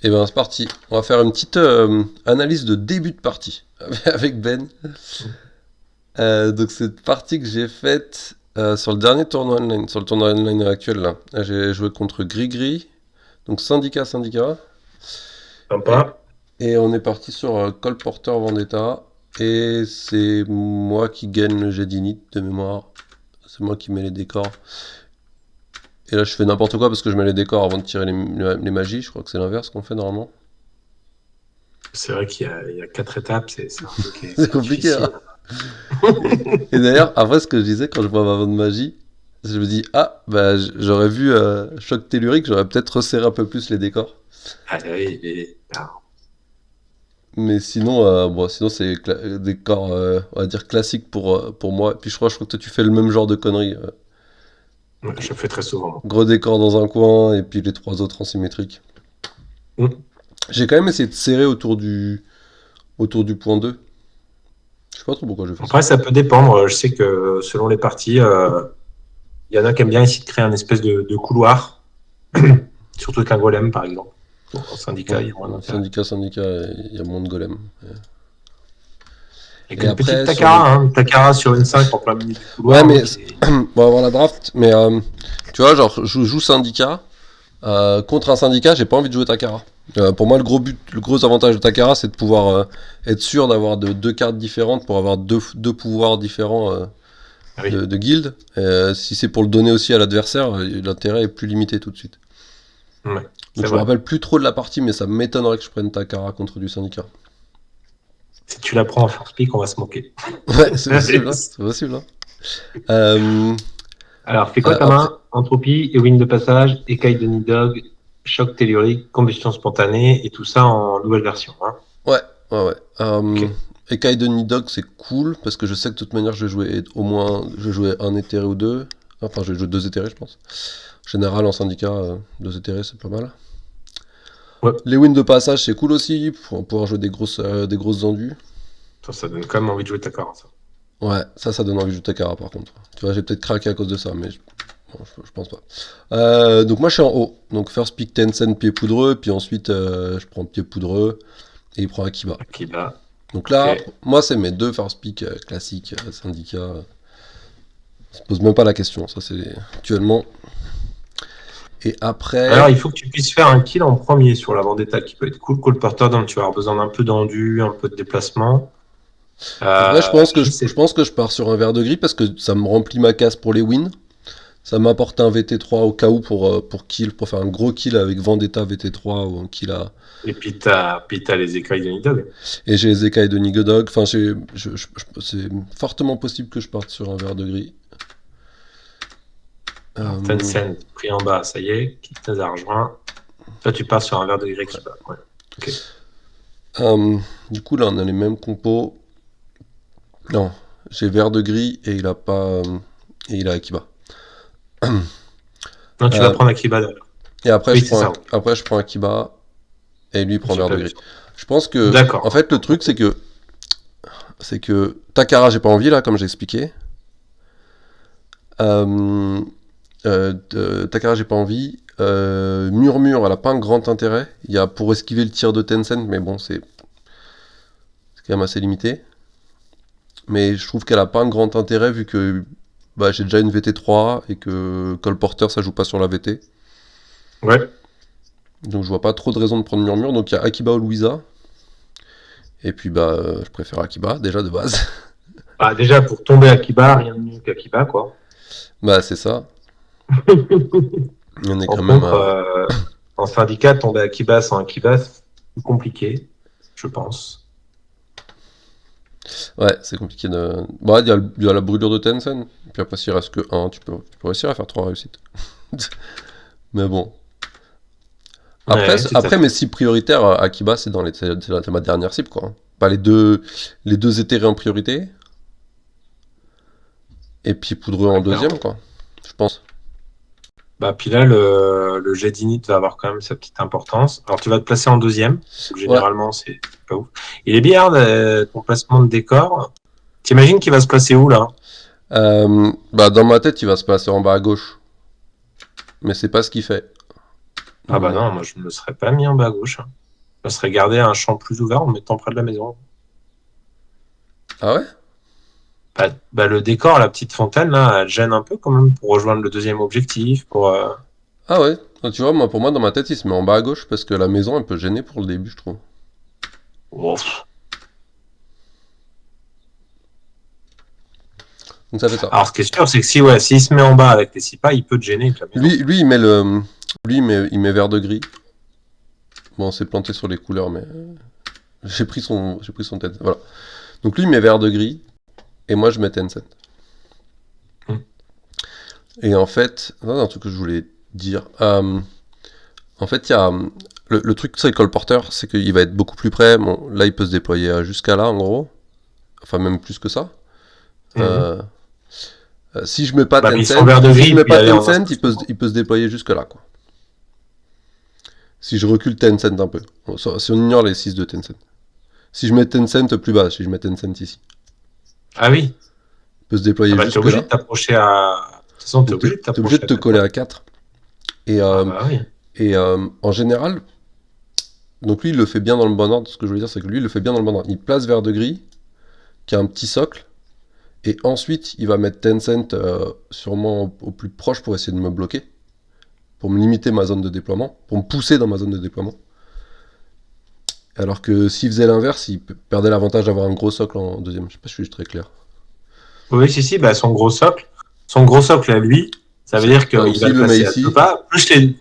Et ben c'est parti. On va faire une petite analyse de début de partie avec Ben. Donc cette partie que j'ai faite sur le dernier tournoi online, sur le tournoi online actuel là. J'ai joué contre Grigri, donc syndicat. Et, Sympa. et on est parti sur Cole Porter Vendetta. Et c'est moi qui gagne le jet d'init de mémoire. C'est moi qui mets les décors. Et là je fais n'importe quoi parce que je mets les décors avant de tirer les magies. Je crois que c'est l'inverse qu'on fait normalement. C'est vrai qu'il y a 4 étapes, c'est un truc qui est, C'est c'est compliqué, hein. difficile. Et d'ailleurs, après, ce que je disais quand je vois ma main de magie, je me dis, ah, bah, j'aurais vu Choc Tellurique, j'aurais peut-être resserré un peu plus les décors. Ah oui, Mais sinon, bon, sinon c'est décor, on va dire classique pour moi. Et puis je crois que toi, tu fais le même genre de conneries. je le fais très souvent. Gros décor dans un coin et puis les trois autres en symétrique. Moi. J'ai quand même essayé de serrer autour du point 2. Je sais pas trop pourquoi je fais ça. Après, ça peut dépendre. Je sais que selon les parties, il y en a qui aiment bien essayer de créer un espèce de couloir, surtout avec un golem, par exemple. Bon, en syndicat, Ouais, il y a moins d'intérêt. syndicat, il y a moins de golems. Avec Et une petite après, sur le. Takara, Takara sur une 5 en plein milieu du Ouais, couloir, mais qui est... on va avoir la draft. Mais tu vois, genre, je joue syndicat. Contre un syndicat, j'ai pas envie de jouer Takara. Pour moi, le gros avantage de Takara, c'est de pouvoir être sûr d'avoir deux cartes différentes pour avoir deux pouvoirs différents Ah oui, de guild. Si c'est pour le donner aussi à l'adversaire, l'intérêt est plus limité tout de suite. ouais, Donc c'est je me vrai. rappelle plus trop de la partie, mais ça m'étonnerait que je prenne Takara contre du syndicat. Si tu la prends en first pick, on va se moquer. Ouais, c'est possible, hein. C'est possible, hein. Euh, Alors, fais quoi ta Après, main? Entropie, Ewing de passage, écaille de Nidog, choc tellurique, combustion spontanée, et tout ça en nouvelle version. Hein. ouais, ouais. Ok. Ekai de Nidog, c'est cool parce que je sais que de toute manière, je vais jouer au moins, je vais jouer un éthéré ou deux. Enfin, je vais jouer deux éthérés, je pense. En général, en syndicat, deux éthérés, c'est pas mal. Ouais. Les wins de passage, c'est cool aussi pour pouvoir jouer des grosses endues. Ça donne quand même envie de jouer Takara, ça. Ouais, ça donne envie de jouer Takara par contre. Tu vois, j'ai peut-être craqué à cause de ça, mais bon, je pense pas. Donc moi, je suis en haut. Donc first pick Tencent pied poudreux, puis ensuite je prends pied poudreux et il prend Akiba. Akiba. Donc Ok. là, moi, c'est mes deux first pick classiques, syndicat. On se pose même pas la question, ça c'est actuellement. Et Alors, après, il faut que tu puisses faire un kill en premier sur la Vendetta, qui peut être cool. Cole Porter, donc tu vas avoir besoin d'un peu d'endu, un peu de déplacement. en vrai, je pense que Je je, sais. je pense que je pars sur un verre de gris parce que ça me remplit ma case pour les wins. Ça m'apporte un VT3 au cas où pour kill, pour faire un gros kill avec Vendetta VT3 ou un kill à. Et puis t'as les écailles de Nidog. Et j'ai les écailles de Nigodog. Enfin, c'est fortement possible que je parte sur un verre de gris. Alors, Euh, Tencent, pris en bas, ça y est, qui nous a rejoint. Toi, tu pars sur un verre de grec qui bat. Ouais. Ok. euh, du coup, là, on a les mêmes compos. Non, j'ai vert de gris et il a pas. Et il a Akiba. Non, tu vas Euh, prendre Akiba d'abord. et après, Oui, c'est ça. Ouais. je prends Akiba et lui il prend J'ai vert pas de vu gris. ça. Je pense que, en D'accord. fait, le truc c'est que Takara, j'ai pas envie là, comme j'ai expliqué. Euh, Takara, j'ai pas envie. Murmure, elle a pas un grand intérêt. Il y a pour esquiver le tir de Tencent, mais bon, c'est quand même assez limité. Mais je trouve qu'elle a pas un grand intérêt vu que bah, j'ai déjà une VT3 et que Cole Porter ça joue pas sur la VT. Ouais. Donc je vois pas trop de raison de prendre Murmure. Donc il y a Akiba ou Louisa. Et puis bah je préfère Akiba déjà de base. Bah, déjà, pour tomber Akiba, rien de mieux qu'Akiba, quoi. Bah c'est ça. On est En quand même contre, à. en syndicat, tomber Akiba sans Akiba, c'est plus compliqué, je pense. Ouais, c'est compliqué de. Bah il y a la brûlure de Tencent. Puis après s'il reste que un, tu peux réussir à faire 3 réussites. Mais bon. Après, Ouais, tout à après fait. mes cibles prioritaires, Akiba c'est ma dernière cible quoi. Pas les deux éthérés en priorité. Et puis poudreux en Ouais, deuxième clairement. quoi. Je pense. Bah, puis là, le jet d'init va avoir quand même sa petite importance. Alors, tu vas te placer en deuxième. Donc, Ouais. généralement, c'est pas ouf. Il est bien, ton placement de décor. T'imagines qu'il va se placer où, là? Bah dans ma tête il va se passer en bas à gauche. Mais c'est pas ce qu'il fait. Ah bah non, moi je me serais pas mis en bas à gauche, hein. Je me serais gardé un champ plus ouvert en me mettant près de la maison. Ah ouais? Bah, le décor, la petite fontaine, là, elle gêne un peu quand même pour rejoindre le deuxième objectif. Ah ouais? Ah, tu vois, moi, pour moi, dans ma tête, il se met en bas à gauche parce que la maison, elle peut gêner pour le début, je trouve. Ouf. Donc ça fait ça. Alors, ce qui est sûr, c'est que si, ouais, s'il se met en bas avec les 6 pas, il peut te gêner avec la maison. Lui, il met le. Lui, il met vert de gris. Bon, c'est planté sur les couleurs, mais. J'ai pris son tête. Voilà. Donc lui, il met vert de gris. Et moi, je mets Tencent. Hmm. Et en fait, ça, c'est un truc que je voulais dire. En fait, il y a. Le truc sur les colporteurs, c'est qu'il va être beaucoup plus près. Bon, là, il peut se déployer jusqu'à là, en gros. Enfin, même plus que ça. Mhm. Si je mets pas Bah, mais ils Tencent, sont vert de si gris, je mets puis pas aller en Tencent, il peut se déployer jusque là, quoi. Si je recule Tencent un peu. Si on ignore les 6 de Tencent. Si je mets Tencent plus bas, si je mets Tencent ici, Ah oui. il peut se Ah déployer bah, t'es jusque obligé là. de t'approcher à. De toute façon, t'es Donc t'es obligé de t'es obligé t'approcher de à te 4 coller pas. à 4. Et, Ah bah oui. en général, donc lui il le fait bien dans le bon ordre. Ce que je veux dire, c'est que lui il le fait bien dans le bon ordre. Il place vert de gris, qui a un petit socle, et ensuite il va mettre Tencent sûrement au plus proche pour essayer de me bloquer, pour me limiter ma zone de déploiement, pour me pousser dans ma zone de déploiement. Alors que s'il faisait l'inverse, il perdait l'avantage d'avoir un gros socle en deuxième. Je sais pas si je suis très clair. Oui, si, si, bah, son gros socle à lui, ça veut dire Par exemple, qu'il va s'il le le met placer à 2 ici, pas.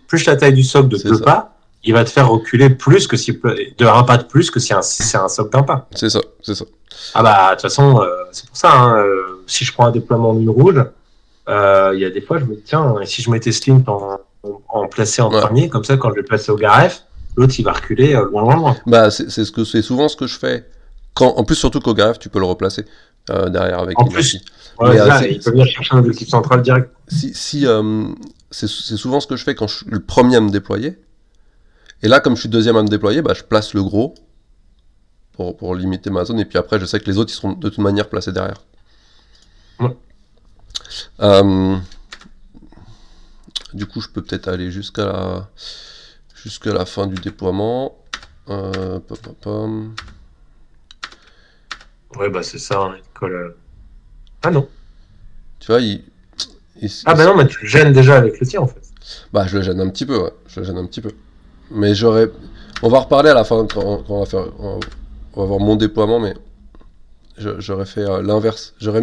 Plus la taille du socle de c'est 2 ça. pas, il va te faire reculer plus que de un pas de plus que si c'est un socle d'un pas. C'est ça, c'est ça. Ah bah, de toute façon, c'est pour ça, hein, si je prends un déploiement en mur rouge, il y a des fois, je me dis, tiens, et si je mettais Slint en placé en Ouais. premier, comme ça, quand je vais placer au Garef, l'autre, il va reculer loin, loin, loin. Bah, c'est souvent ce que je fais. En plus, surtout qu'au Garef, tu peux le replacer derrière avec En l'inertie. plus, ouais, Mais là, il peut venir chercher un objectif central direct. si c'est souvent ce que je fais quand je suis le premier à me déployer. Et là, comme je suis deuxième à me déployer, bah, je place le gros pour limiter ma zone. Et puis après, je sais que les autres, ils seront de toute manière placés derrière. Ouais. Euh, du coup, je peux peut-être aller jusqu'à la fin du déploiement. Pom, pom, pom. Ouais, bah, c'est ça, hein, il colle. Ah non. Tu vois, Ah bah non, mais tu le gênes déjà avec le tir, en fait. bah, je le gêne un petit peu, ouais. Je le gêne un petit peu. Mais j'aurais. On va reparler à la fin quand on va faire. On va voir mon déploiement, mais j'aurais fait l'inverse. J'aurais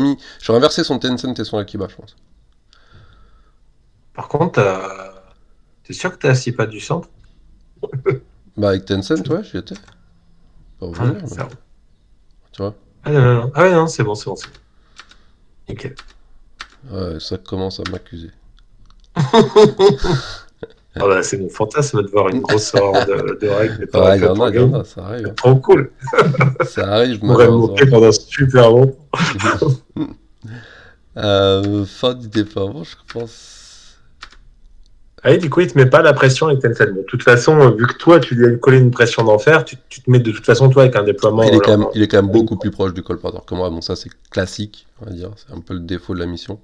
inversé son Tencent et son Akiba, je pense. Par contre, t'es sûr que t'es à 6 pas du centre? Bah, avec Tencent, ouais, j'y étais. Pas Ah, revenir, mais. ça. Tu vois. Ah non, non, non. Ah ouais, non, c'est bon, c'est bon, c'est bon. Nickel. Ouais, ça commence à m'accuser. Ah bah, c'est mon fantasme de voir une grosse horde de règles et Ouais, pour il y en game. a, ça arrive. C'est trop cool. Ça arrive, Je pourrais me malheureusement. moquer pendant super longtemps. Fin du déploiement, je pense. Ah, et du coup, il te met pas la pression avec Tencent. Bon, de toute façon, vu que toi, tu lui as collé une pression d'enfer, tu te mets de toute façon, toi, avec un déploiement. Il est quand même beaucoup plus proche du colporteur que moi. Bon, ça, c'est classique, on va dire. C'est un peu le défaut de la mission.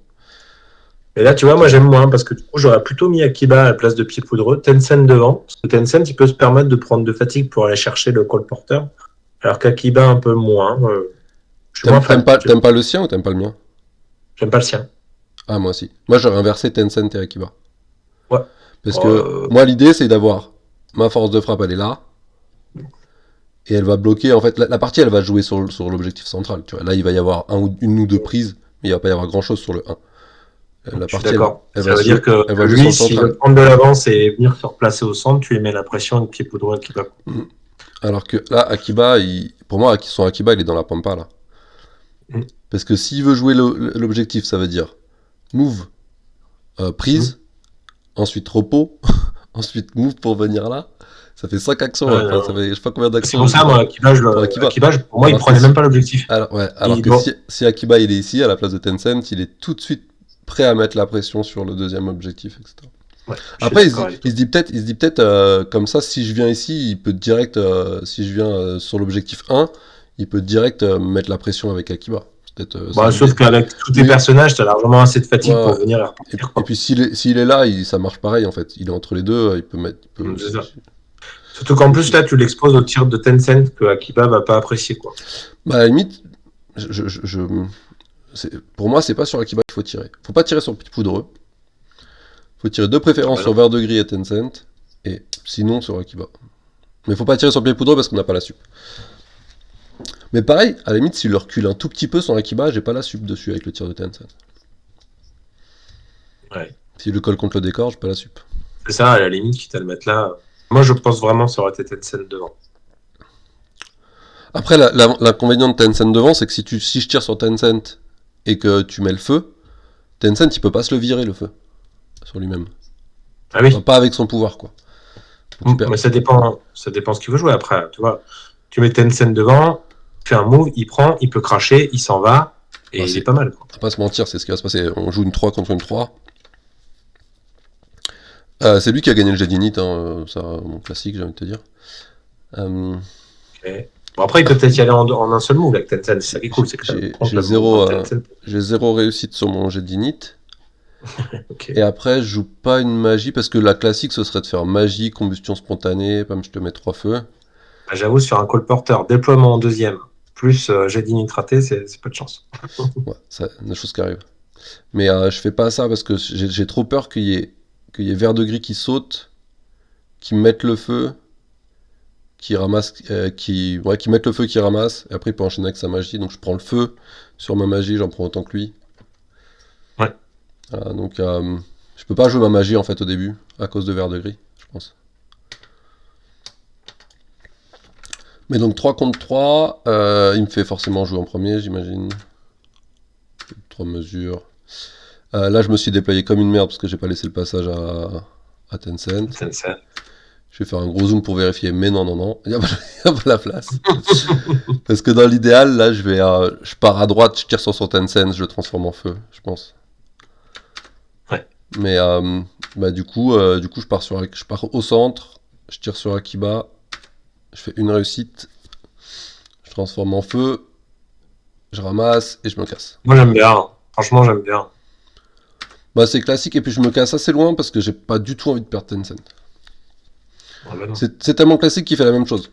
Et là, tu vois, moi, j'aime moins parce que du coup, j'aurais plutôt mis Akiba à la place de pied poudreux, Tencent devant. Parce que Tencent, il peut se permettre de prendre de fatigue pour aller chercher le colporteur. Alors qu'Akiba, un peu moins. Je suis moins fan. T'aimes pas le sien ou t'aimes pas le mien? J'aime pas le sien. Ah, moi aussi. Moi, j'aurais inversé Tencent et Akiba. Ouais. Parce que moi, l'idée, c'est d'avoir ma force de frappe, elle est là. Et elle va bloquer. En fait, la partie, elle va jouer sur l'objectif central. Tu vois. Là, il va y avoir une ou deux prises, mais il va pas y avoir grand chose sur le 1. La Je suis partie, d'accord. elle Ça va veut jouer, dire que elle va jouer lui, sur le s'il central. veut prendre de l'avance et venir se replacer au centre, tu lui mets la pression avec pied poudreux Akiba. Alors que là, Akiba, pour moi, son Akiba, il est dans la pampa, là. Mm. Parce que s'il veut jouer l'objectif, ça veut dire move, prise, ensuite repos, ensuite move pour venir là. Ça fait 5 actions. Ouais, Enfin, ça fait je sais pas combien d'actions. c'est pour ça, moi, Akiba, pour moi, il prenait même pas l'objectif. Alors que si Akiba il est ici, à la place de Tencent, il est tout de suite prêt à mettre la pression sur le deuxième objectif, etc. Ouais, Après, il se dit peut-être, comme ça, si je viens ici, il peut direct, si je viens sur l'objectif 1, il peut direct mettre la pression avec Akiba. peut-être. Bah, sauf qu'avec tous tes Oui. personnages, t'as largement assez de fatigue Ouais, pour ouais. venir et Et, repartir, et quoi. puis s'il est là, ça marche pareil en fait. Il est entre les deux, il peut mettre. C'est ça. Surtout qu'en plus, là, tu l'exposes au tir de Tencent que Akiba va pas apprécier, quoi. Bah, à la limite, pour moi, c'est pas sur Akiba qu'il faut tirer. Faut pas tirer sur Petit Poudreux. Faut tirer de Ah préférence bah sur non. Vert de Gris et Tencent, et sinon sur Akiba. Mais faut pas tirer sur Pied Poudreux parce qu'on n'a pas la sup. Mais pareil, à la limite, s'il le recule un tout petit peu sur Akiba, j'ai pas la sup dessus avec le tir de Tencent. Ouais. S'il le colle contre le décor, j'ai pas la sup. C'est ça, à la limite, quitte à le mettre là. Moi, je pense vraiment que ça aurait été Tencent devant. Après, l'inconvénient de Tencent devant, c'est que si je tire sur Tencent et que tu mets le feu, Tencent il peut pas se le virer le feu sur lui-même. Ah oui. Enfin, pas avec son pouvoir quoi. Donc, tu perds. Mais ça dépend ce qu'il veut jouer après. Tu vois, tu mets Tencent devant, tu fais un move, il prend, il peut cracher, il s'en va, et Bah, il est pas mal, quoi. On va pas se mentir, c'est ce qui va se passer. On joue une 3 contre une 3. C'est lui qui a gagné le jet d'init, hein, ça, mon classique, j'ai envie de te dire. Ok. Bon, après, il peut peut-être y aller en un seul move avec Tencent. C'est ça qui est cool, c'est que ça prend J'ai le mouvement de Tencent. zéro réussite sur mon jet d'init. Ok. Et après, je joue pas une magie parce que la classique ce serait de faire magie, combustion spontanée, bam, je te mets 3 feux. Bah, j'avoue, sur un colporteur, déploiement en deuxième, plus jet d'init raté, c'est pas de chance. Ouais, c'est des choses qui arrivent. Mais je fais pas ça parce que j'ai trop peur qu'il y ait Vert de Gris qui saute, qui mette le feu, qui ramasse, qui mette le feu, qui ramasse, et après il peut enchaîner avec sa magie. Donc je prends le feu sur ma magie, j'en prends autant que lui. Ouais. Donc je peux pas jouer ma magie en fait au début à cause de Vert de Gris, je pense. Mais donc 3 contre 3, il me fait forcément jouer en premier, j'imagine. 3 mesures. Là, je me suis déployé comme une merde parce que j'ai pas laissé le passage à Tencent. Tencent. Je vais faire un gros zoom pour vérifier, mais non, il n'y a pas la place. Parce que dans l'idéal, là, je pars à droite, je tire sur son Tencent, je le transforme en feu, je pense. Ouais. Mais du coup, je pars au centre, je tire sur Akiba, je fais une réussite, je transforme en feu, je ramasse et je me casse. Moi, j'aime bien. Franchement, j'aime bien. Bah, c'est classique et puis je me casse assez loin parce que j'ai pas du tout envie de perdre Tencent. Ah bah non. C'est tellement classique qu'il fait la même chose.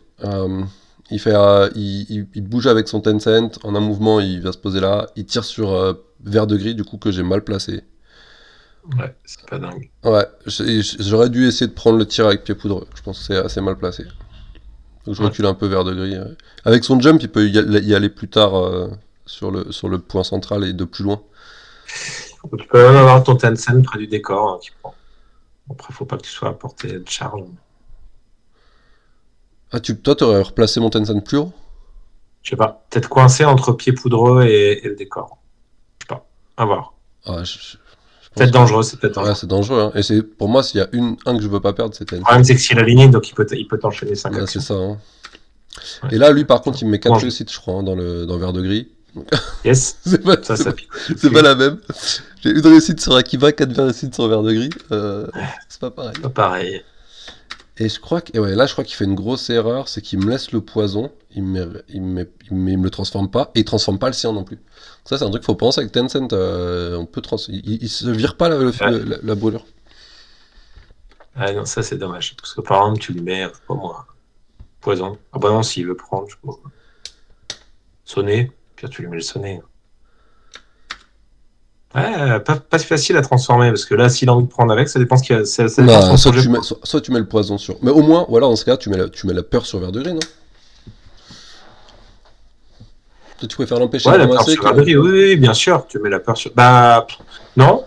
Il bouge avec son Tencent, en un mouvement il va se poser là, il tire sur Vert de Gris du coup que j'ai mal placé. Ouais, c'est pas dingue. Ouais, j'aurais dû essayer de prendre le tir avec Pied Poudreux, je pense que c'est assez mal placé. Donc je recule un peu Vert de Gris. Avec son jump il peut y aller plus tard sur le point central et de plus loin. Tu peux même avoir ton Tencent près du décor, hein, qui prend. Après, faut pas que tu sois à portée de charge. Ah, toi t'aurais replacé mon Tencent plus haut? Je sais pas. Peut-être coincé entre pied poudreux et le décor. Je sais pas. À voir. Ah, je Peut-être dangereux, c'est peut-être Ouais, dangereux. c'est dangereux. Hein. Et pour moi, s'il y a un que je veux pas perdre, c'est Le Tencent. problème, c'est que s'il est aligné, donc il peut t'enchaîner 5 Ouais, c'est actions. ça. Hein. Ouais. Et là, lui, par contre, il me met 4 Bon, réussites, je crois, hein, dans Vert de Gris. Yes. C'est pas, Ça, c'est ça pas- pique. c'est pas la même. J'ai une réussite sur Akiba, 4 réussites sur Vert de Gris. C'est pas pareil. Pas pareil. Et je crois là, je crois qu'il fait une grosse erreur, c'est qu'il me laisse le poison, il me le transforme pas, et il transforme pas le sien non plus. Ça, c'est un truc qu'il faut penser avec Tencent. On peut il se vire pas la brûlure. Ah non, ça, c'est dommage. Parce que par exemple, tu lui mets, je sais pas moi, poison. Ah bah non, s'il veut prendre, je sais pas. Sonner, puis tu lui mets le sonner. Ouais, pas si facile à transformer, parce que là, s'il a envie de prendre avec, ça dépend ça dépend de Non, son projet. soit tu mets le poison sur. Mais au moins, ou alors dans ce cas, tu mets la peur sur Vert de Gris, non? Toi, tu préfères l'empêcher Ouais, de la peur ramasser sur la oui, oui, bien sûr, tu mets la peur sur. Bah, non,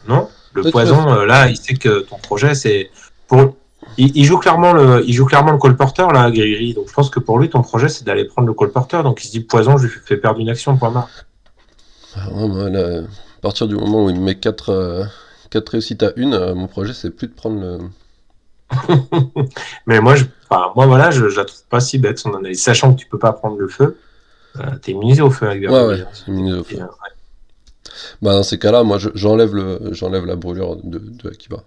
non. Le Toi, tu poison, là, il sait que ton projet, c'est pour. Il joue clairement le colporteur, là, Gris. Donc, je pense que pour lui, ton projet, c'est d'aller prendre le colporteur. Donc, il se dit, poison, je lui fais perdre une action, point barre. Ouais, moi, là, à partir du moment où il me met 4 réussites à une, mon projet, c'est plus de prendre le. Mais moi, voilà, je la trouve pas si bête, son analyse. Sachant que tu peux pas prendre le feu, t'es immunisé au feu avec Ouais, ouais, c'est immunisé au feu. Bah, dans ces cas-là, moi, j'enlève la brûlure de Akiba.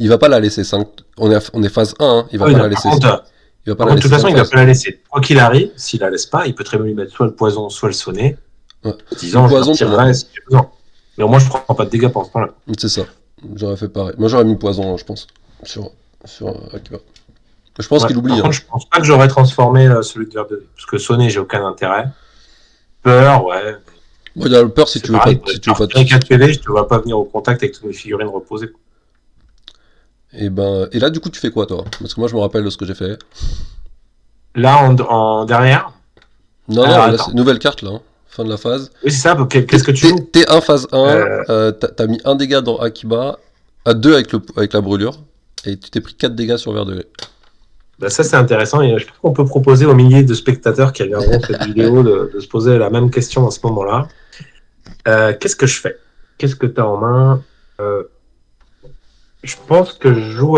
Il va pas la laisser 5. On est phase 1, hein. Il va pas la laisser. De toute façon, il va pas la laisser. Quoi qu'il arrive, s'il la laisse pas, il peut très bien lui mettre soit le poison, soit le sonner. Ouais. Disant, Le je poison, pour moi. retirerai si j'ai besoin. Mais au moins, je prends pas de dégâts pendant ce temps-là. C'est ça. J'aurais fait pareil. Moi, j'aurais mis poison, je pense, sur Akiba. Je pense Ouais. qu'il Par oublie, hein. contre, je pense pas que j'aurais transformé celui de Verdun. Parce que sonner, j'ai aucun intérêt. Peur, ouais. Bon, il y a le peur si C'est tu veux pas. pareil. Si tu Je veux pas. retirer 4 PV, je te vois pas venir au contact avec toutes mes figurines reposées. Et là, du coup, tu fais quoi, toi? Parce que moi, je me rappelle de ce que j'ai fait. Là, en derrière. Non, Alors, non, là, c'est attends. nouvelle carte, là, hein. Fin de la phase. Oui, c'est ça. Qu'est-ce que tu joues? T1 phase 1, euh, t'as mis un dégât dans Akiba, à 2 avec la brûlure, et tu t'es pris 4 dégâts sur Vert de Gré. Bah ça, c'est intéressant. Et je pense qu'on peut proposer aux milliers de spectateurs qui regarderont cette vidéo de se poser la même question à ce moment-là. Qu'est-ce que je fais? Qu'est-ce que tu as en main? Euh, je pense que je joue.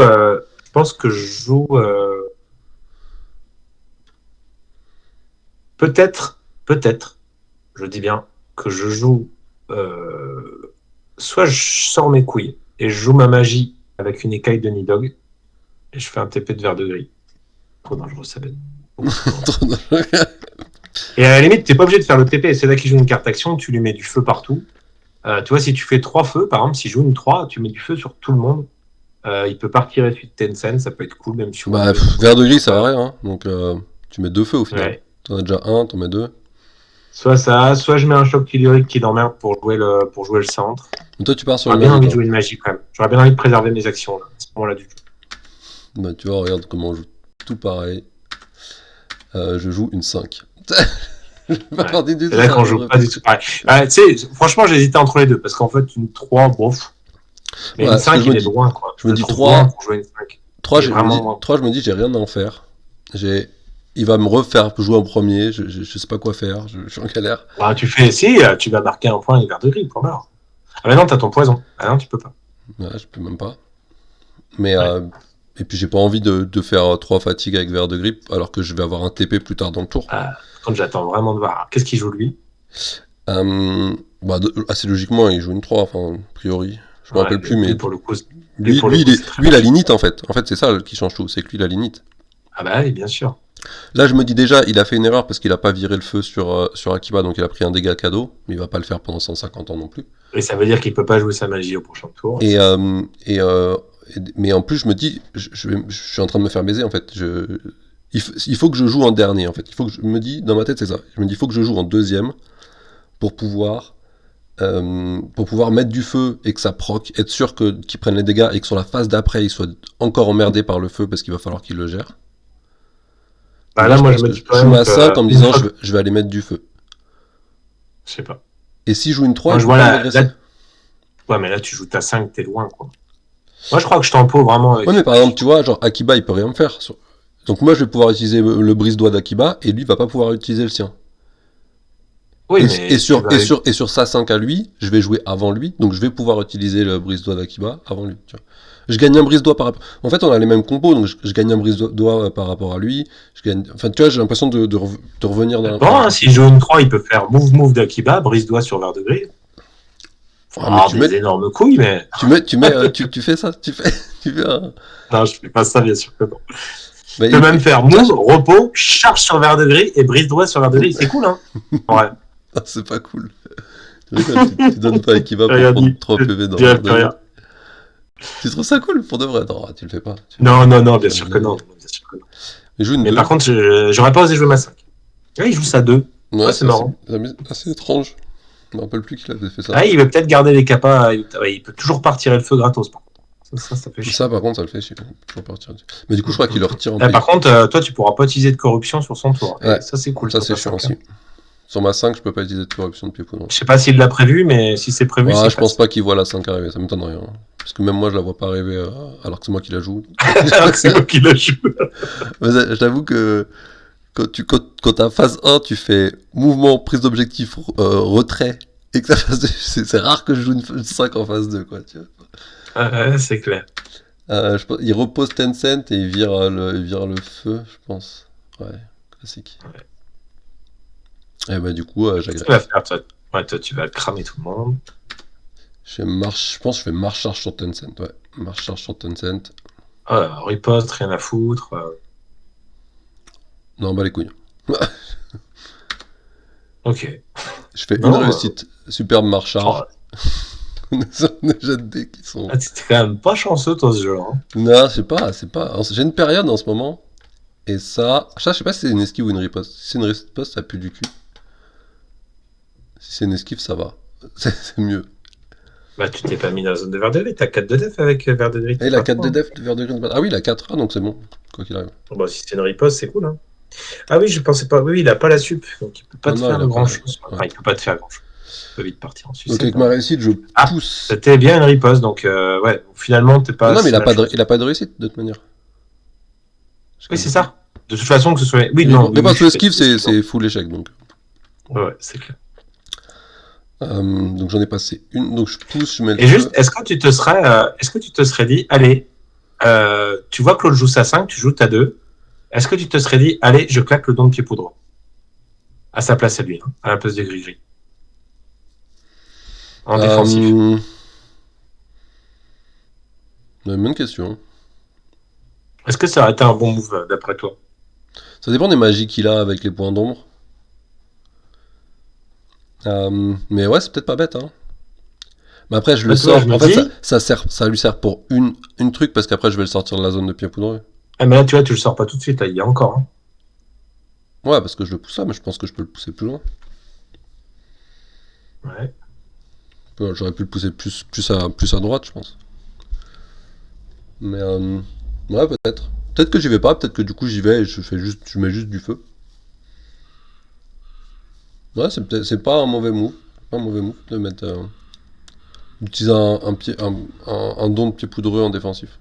Peut-être, je dis bien, que je joue. Soit je sors mes couilles et je joue ma magie avec une écaille de Nidog et je fais un TP de verre de gris. Trop dangereux, ça va être beaucoup trop dangereux. Et à la limite, t'es pas obligé de faire le TP. C'est là qu'il joue une carte action, tu lui mets du feu partout. Tu vois, si tu fais 3 feux, par exemple, s'il joue une 3, tu mets du feu sur tout le monde. Il peut partir suite Tencent, ça peut être cool, même si Bah, Vert de Gris, ça va rien, hein. Donc, tu mets 2 feux au final. Ouais. T'en as déjà un, t'en mets 2. Soit ça, soit je mets un choc tellurique qui l'emmerde pour jouer le centre. Mais toi, tu pars sur J'aurais une bien magie, envie de toi. jouer une magie quand même. J'aurais bien envie de préserver mes actions là, à ce moment-là du jeu. Bah, tu vois, regarde comment on joue tout pareil. Je joue une 5. Je vais pas Ouais. faire du C'est tout là ça. qu'on joue pas du tout pareil. Tu sais, franchement, j'hésitais entre les deux parce qu'en fait, une 3, bof. Mais Ouais, une ce que 5, il est loin quoi. je Je me le dis trouve loin 3, pour jouer une 5. 3, Il est vraiment loin. 3, je me dis, j'ai rien à en faire. Il va me refaire jouer en premier, je sais pas quoi faire, je suis en galère. Bah, tu fais, si, tu vas marquer un point hiver de gris, point barre. Ah, mais non, t'as ton poison. Ah non, tu peux pas. Ouais, je peux même pas. Mais Ouais. et puis j'ai pas envie de faire 3 fatigues avec verre de grippe alors que je vais avoir un TP plus tard dans le tour. Par contre, j'attends vraiment de voir. Alors, qu'est-ce qu'il joue lui? Bah, assez logiquement, il joue une 3, enfin, a priori. Je me Ouais, rappelle plus, mais lui, pour le coup, lui, pour le coup, c'est très lui, il a bien. l'init en fait. En fait, c'est ça qui change tout, c'est que lui, il a l'init. Ah bah oui, bien sûr. Là, je me dis déjà, il a fait une erreur parce qu'il a pas viré le feu sur Akiba, donc il a pris un dégât cadeau, mais il va pas le faire pendant 150 ans non plus. Et ça veut dire qu'il peut pas jouer sa magie au prochain tour. Et, mais en plus, je me dis, je suis en train de me faire baiser en fait. Il faut que je joue en dernier en fait. Il faut que je me dis, dans ma tête, c'est ça. Je me dis, il faut que je joue en deuxième pour pouvoir mettre du feu et que ça proc, être sûr qu'il prenne les dégâts et que sur la phase d'après, il soit encore emmerdé par le feu parce qu'il va falloir qu'il le gère. Bah Donc là, je moi, je pense me que dis je quand joue même à 5 en me que disant, je vais aller mettre du feu. je sais pas. Et si je joue une 3, Moi, il je peut vois pas là, m'agresser. ouais, mais là, tu joues ta 5, t'es loin, quoi. Moi, je crois que je tempo vraiment Ouais, avec mais une par exemple, magie. tu vois, genre Akiba, il peut rien me faire. Donc moi, je vais pouvoir utiliser le brise-doigt d'Akiba et lui, il va pas pouvoir utiliser le sien. Oui, Et mais tu vas. sur sa 5 à lui, je vais jouer avant lui, donc je vais pouvoir utiliser le brise-doigt d'Akiba avant lui. Tu vois. Je gagne un brise-doigt par rapport. En fait, on a les mêmes compos, donc je gagne un brise-doigt par rapport à lui. Enfin, tu vois, j'ai l'impression de revenir Bon, dans hein, s'il joue une 3, il peut faire move d'Akiba, brise-doigt sur verre de gris. Faut Ah, mais avoir des énormes couilles, mais. tu fais ça, tu fais un. Non, je fais pas ça, bien sûr que non. Bah, Tu peux même faire tu vois, move, repos, charge sur verre de gris et brise-doigt sur verre de gris. C'est cool, hein? Ouais. ah, c'est pas cool. Tu rigoles, tu donnes pas Akiba pour Rien prendre dit. 3 PV dans Je dirais verre plus de gris. rien. Tu trouves ça cool pour de vrai? Non, tu le fais pas. Non, non, non, bien Tu fais sûr une que non. dinguerie. Bien sûr que non. Il joue une Mais 2. par contre, j'aurais pas osé jouer ma 5. Ouais, il joue sa 2. Ouais, Ouais, c'est marrant. c'est assez étrange. Je me rappelle plus qu'il avait fait ça. Ah, il veut peut-être garder les capas. Ouais, il peut toujours pas retirer le feu gratos, par contre. Ça fait chier. Ça, par contre, ça le fait chier. Je peux partir. Mais du coup, je crois qu'il le retire en Par pays. contre, toi, tu pourras pas utiliser de corruption sur son tour. Ouais, Et ça, c'est cool. ça Sur c'est ta chiant 5. aussi. Sur ma 5, je peux pas utiliser de corruption de pied poudre. Je sais pas s'il l'a prévu, mais si c'est prévu, Ouais, c'est je pense classe. pas qu'il voit la 5 arriver, ça m'étonnerait. Hein. Parce que même moi, je la vois pas arriver alors que c'est moi qui la joue. Alors que c'est moi qui le joue. Mais je t'avoue que quand t'as phase 1, tu fais mouvement, prise d'objectif, retrait. Et que ça fasse c'est rare que je joue une 5 en phase 2, quoi. Tu vois. Ouais, c'est clair. Il repose Tencent et il vire le feu, je pense. Ouais, classique. Et bah du coup, Qu'est-ce que j'agresse. tu vas faire, toi? Ouais, toi, tu vas cramer tout le monde. Je pense que je fais marche-charge sur Tencent, ouais. Marche-charge sur Tencent. Riposte, rien à foutre. Non, bah les couilles. Ok. Je fais une Non, réussite. Superbe marche-charge. oh, Déjà de dés qui sont... t'es quand même pas chanceux, toi, ce jeu. Hein. Non, je sais pas, c'est pas... J'ai une période en ce moment, et ça, je sais pas si c'est une esquive ou une riposte. Si c'est une riposte, ça pue du cul. Si c'est une esquive, ça va. C'est mieux. Bah, tu t'es pas mis dans la zone de verre de gris. T'as 4 de def avec verre de gris. Et la 4 de def de Verdun. Ah oui, la 4A, donc c'est bon. Quoi qu'il arrive. Bon, si c'est une riposte, c'est cool. Hein. Ah oui, je pensais pas. Oui, il a pas la sup. Donc, il peut pas Non, te non, il faire a pas grand la- chose. ouais. Enfin, il peut pas te faire grand chose. Il peut vite partir en Donc sucette. avec Hein. ma réussite, je Ah, pousse. c'était bien une riposte. Donc, ouais, finalement, t'es pas. Non, mais si mal choisi. il a pas de réussite, de toute manière. Oui, c'est ça. De toute façon, que ce soit. Oui, Mais non. mais Oui, parce que je esquive, fais- c'est full échec, donc. Ouais, c'est clair. Donc j'en ai passé une. Donc je pousse, je mets le Et feu. juste, est-ce que tu te serais dit, allez, tu vois que l'autre joue sa 5, tu joues ta 2. Est-ce que tu te serais dit, allez, je claque le don de pied poudre à sa place à lui, hein, à la place de Gris-Gris. En défensif. Bonne question. Est-ce que ça aurait été un bon move, d'après toi? Ça dépend des magies qu'il a avec les points d'ombre. Mais ouais, c'est peut-être pas bête, hein. Mais après, je le Bah, tu vois, sors. je me En fait, dis, ça lui sert pour une truc parce qu'après, je vais le sortir de la zone de pied poudreux. ah, mais là, tu vois, tu le sors pas tout de suite, là, il y a encore. Hein. Ouais, parce que je le pousse là, mais je pense que je peux le pousser plus loin. Ouais. Ouais, j'aurais pu le pousser plus à droite, je pense. Mais ouais, peut-être. Peut-être que j'y vais pas, peut-être que du coup j'y vais et je mets juste du feu. Ouais, c'est pas un mauvais move. Pas un mauvais move de mettre d'utiliser un don de pied poudreux en défensif.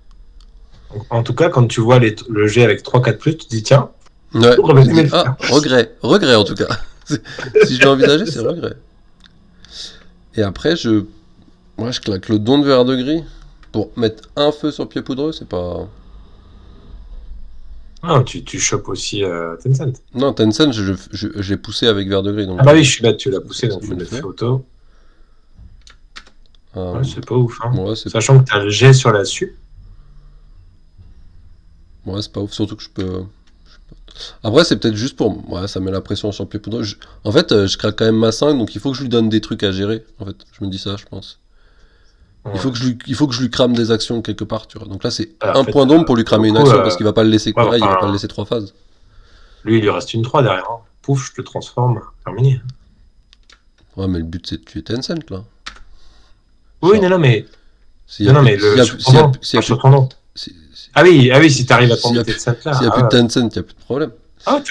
Donc, en tout cas, quand tu vois le jet avec 3-4+, tu te dis, tiens, Ouais, j'aurais je aimé dis le faire. regret en tout cas. Si je l'ai envisagé, c'est regret. Et après moi je claque le don de verre de gris pour mettre un feu sur pied poudreux, c'est pas. Ah, tu chopes aussi Tencent. Non, Tencent, j'ai poussé avec verre de gris, donc Ah bah oui, je suis bête, tu l'as poussé, ça donc me faut le mettre fait. feu auto. Ouais, c'est pas ouf, hein. Ouais, Sachant que t'as le jet sur la sup. c'est pas ouf, surtout que je peux. Après, c'est peut-être juste pour. Ouais, ça met la pression sur le pied poudreux. En fait, je craque quand même ma 5, donc il faut que je lui donne des trucs à gérer. En fait, je me dis ça, je pense. Ouais. Il faut que je lui crame des actions quelque part, tu vois. Donc là, c'est En un fait, point d'ombre pour lui pour le cramer une coup, action parce qu'il va pas le laisser ouais, pareil, il va pas le enfin, laisser 3 phases. lui, il lui reste une 3 derrière. Hein. Pouf, je te transforme. Terminé. Ouais, mais le but c'est de tuer Tencent là. Oui, Genre, non, mais. s'il y a Non, non, plus, mais s'il y le a, sur plus- ton s'il y a, nom. plus- s'il y a Sur plus, ton nom. si- Ah oui, si t'arrives à s'il y a tomber plus, Tencent là. s'il y a plus de Tencent, il y a plus de problème. Ah,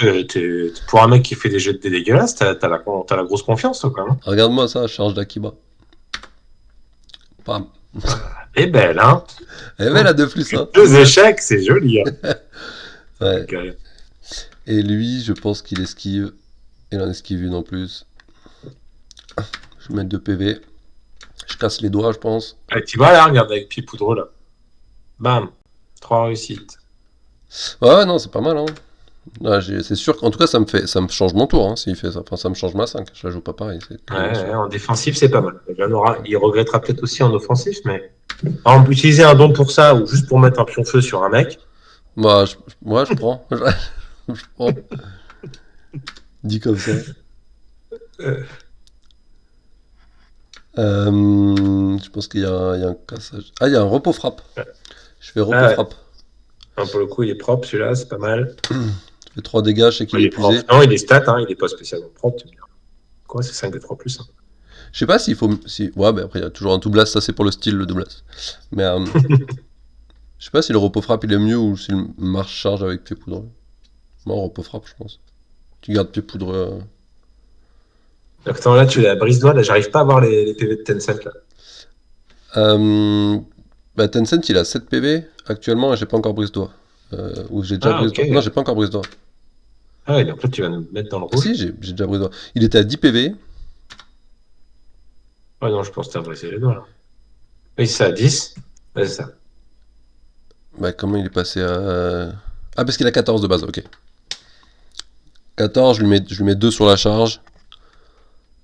pour un mec qui fait des jets de dés dégueulasses, t'as la grosse confiance, toi, quand même. Regarde-moi ça, charge d'Akiba. Pam. Elle est belle, hein. Elle est là de plus, hein. 2 échecs, c'est joli. Hein. Ouais. Ok. Et lui, je pense qu'il esquive. Il en esquive une en plus. Je vais mettre 2 PV. Je casse les doigts, je pense. Allez, tu vois là, regarde avec pied poudreux là. Bam. 3 réussites. Ouais, non, c'est pas mal, hein. Là, c'est sûr qu'en tout cas, ça me change mon tour, hein, s'il fait ça. Enfin, ça me change ma 5. Je la joue pas pareil, c'est clairement sûr. Ouais, en défensif, c'est pas mal. Il regrettera peut-être aussi en offensif, mais. Par exemple, utiliser un don pour ça ou juste pour mettre un pion feu sur un mec. Moi, je prends. Je prends. Dit comme ça. Je pense qu'il y a un cassage. Ah, il y a un repos frappe. Je fais repos Ah ouais. frappe. Non, pour le coup, il est propre celui-là, c'est pas mal. Je fais 3 dégâts, je sais qu'il Il est est propre. épuisé. Non, il est stat, hein, il est pas spécialement propre. Tu me diras. Quoi, c'est 5 des 3 plus. Hein. Je sais pas s'il faut. Ouais, mais après, il y a toujours un tout blast, ça c'est pour le style, le doublast. Mais je sais pas si le repos frappe il est mieux ou si le marche charge avec pied poudreux. Non, repos frappe, je pense. Tu gardes pied poudreux. Donc, attends, là, tu es à brise-doigt, là, j'arrive pas à voir les PV de Tencent là. Bah, Tencent il a 7 PV actuellement et j'ai pas encore brise-doigt. Ou j'ai déjà Ah, brise-doigt. ok. Non, j'ai pas encore brise-doigt. Ah ouais, donc là, tu vas nous mettre dans le Ah, rouge. si, j'ai déjà brise-doigt. Il était à 10 PV. Ouais, non, je pense que t'as brisé les doigts là. Oui, c'est à 10. Ouais, c'est ça. Bah, comment il est passé à. Ah, parce qu'il a 14 de base, ok. 14, je lui mets 2 sur la charge.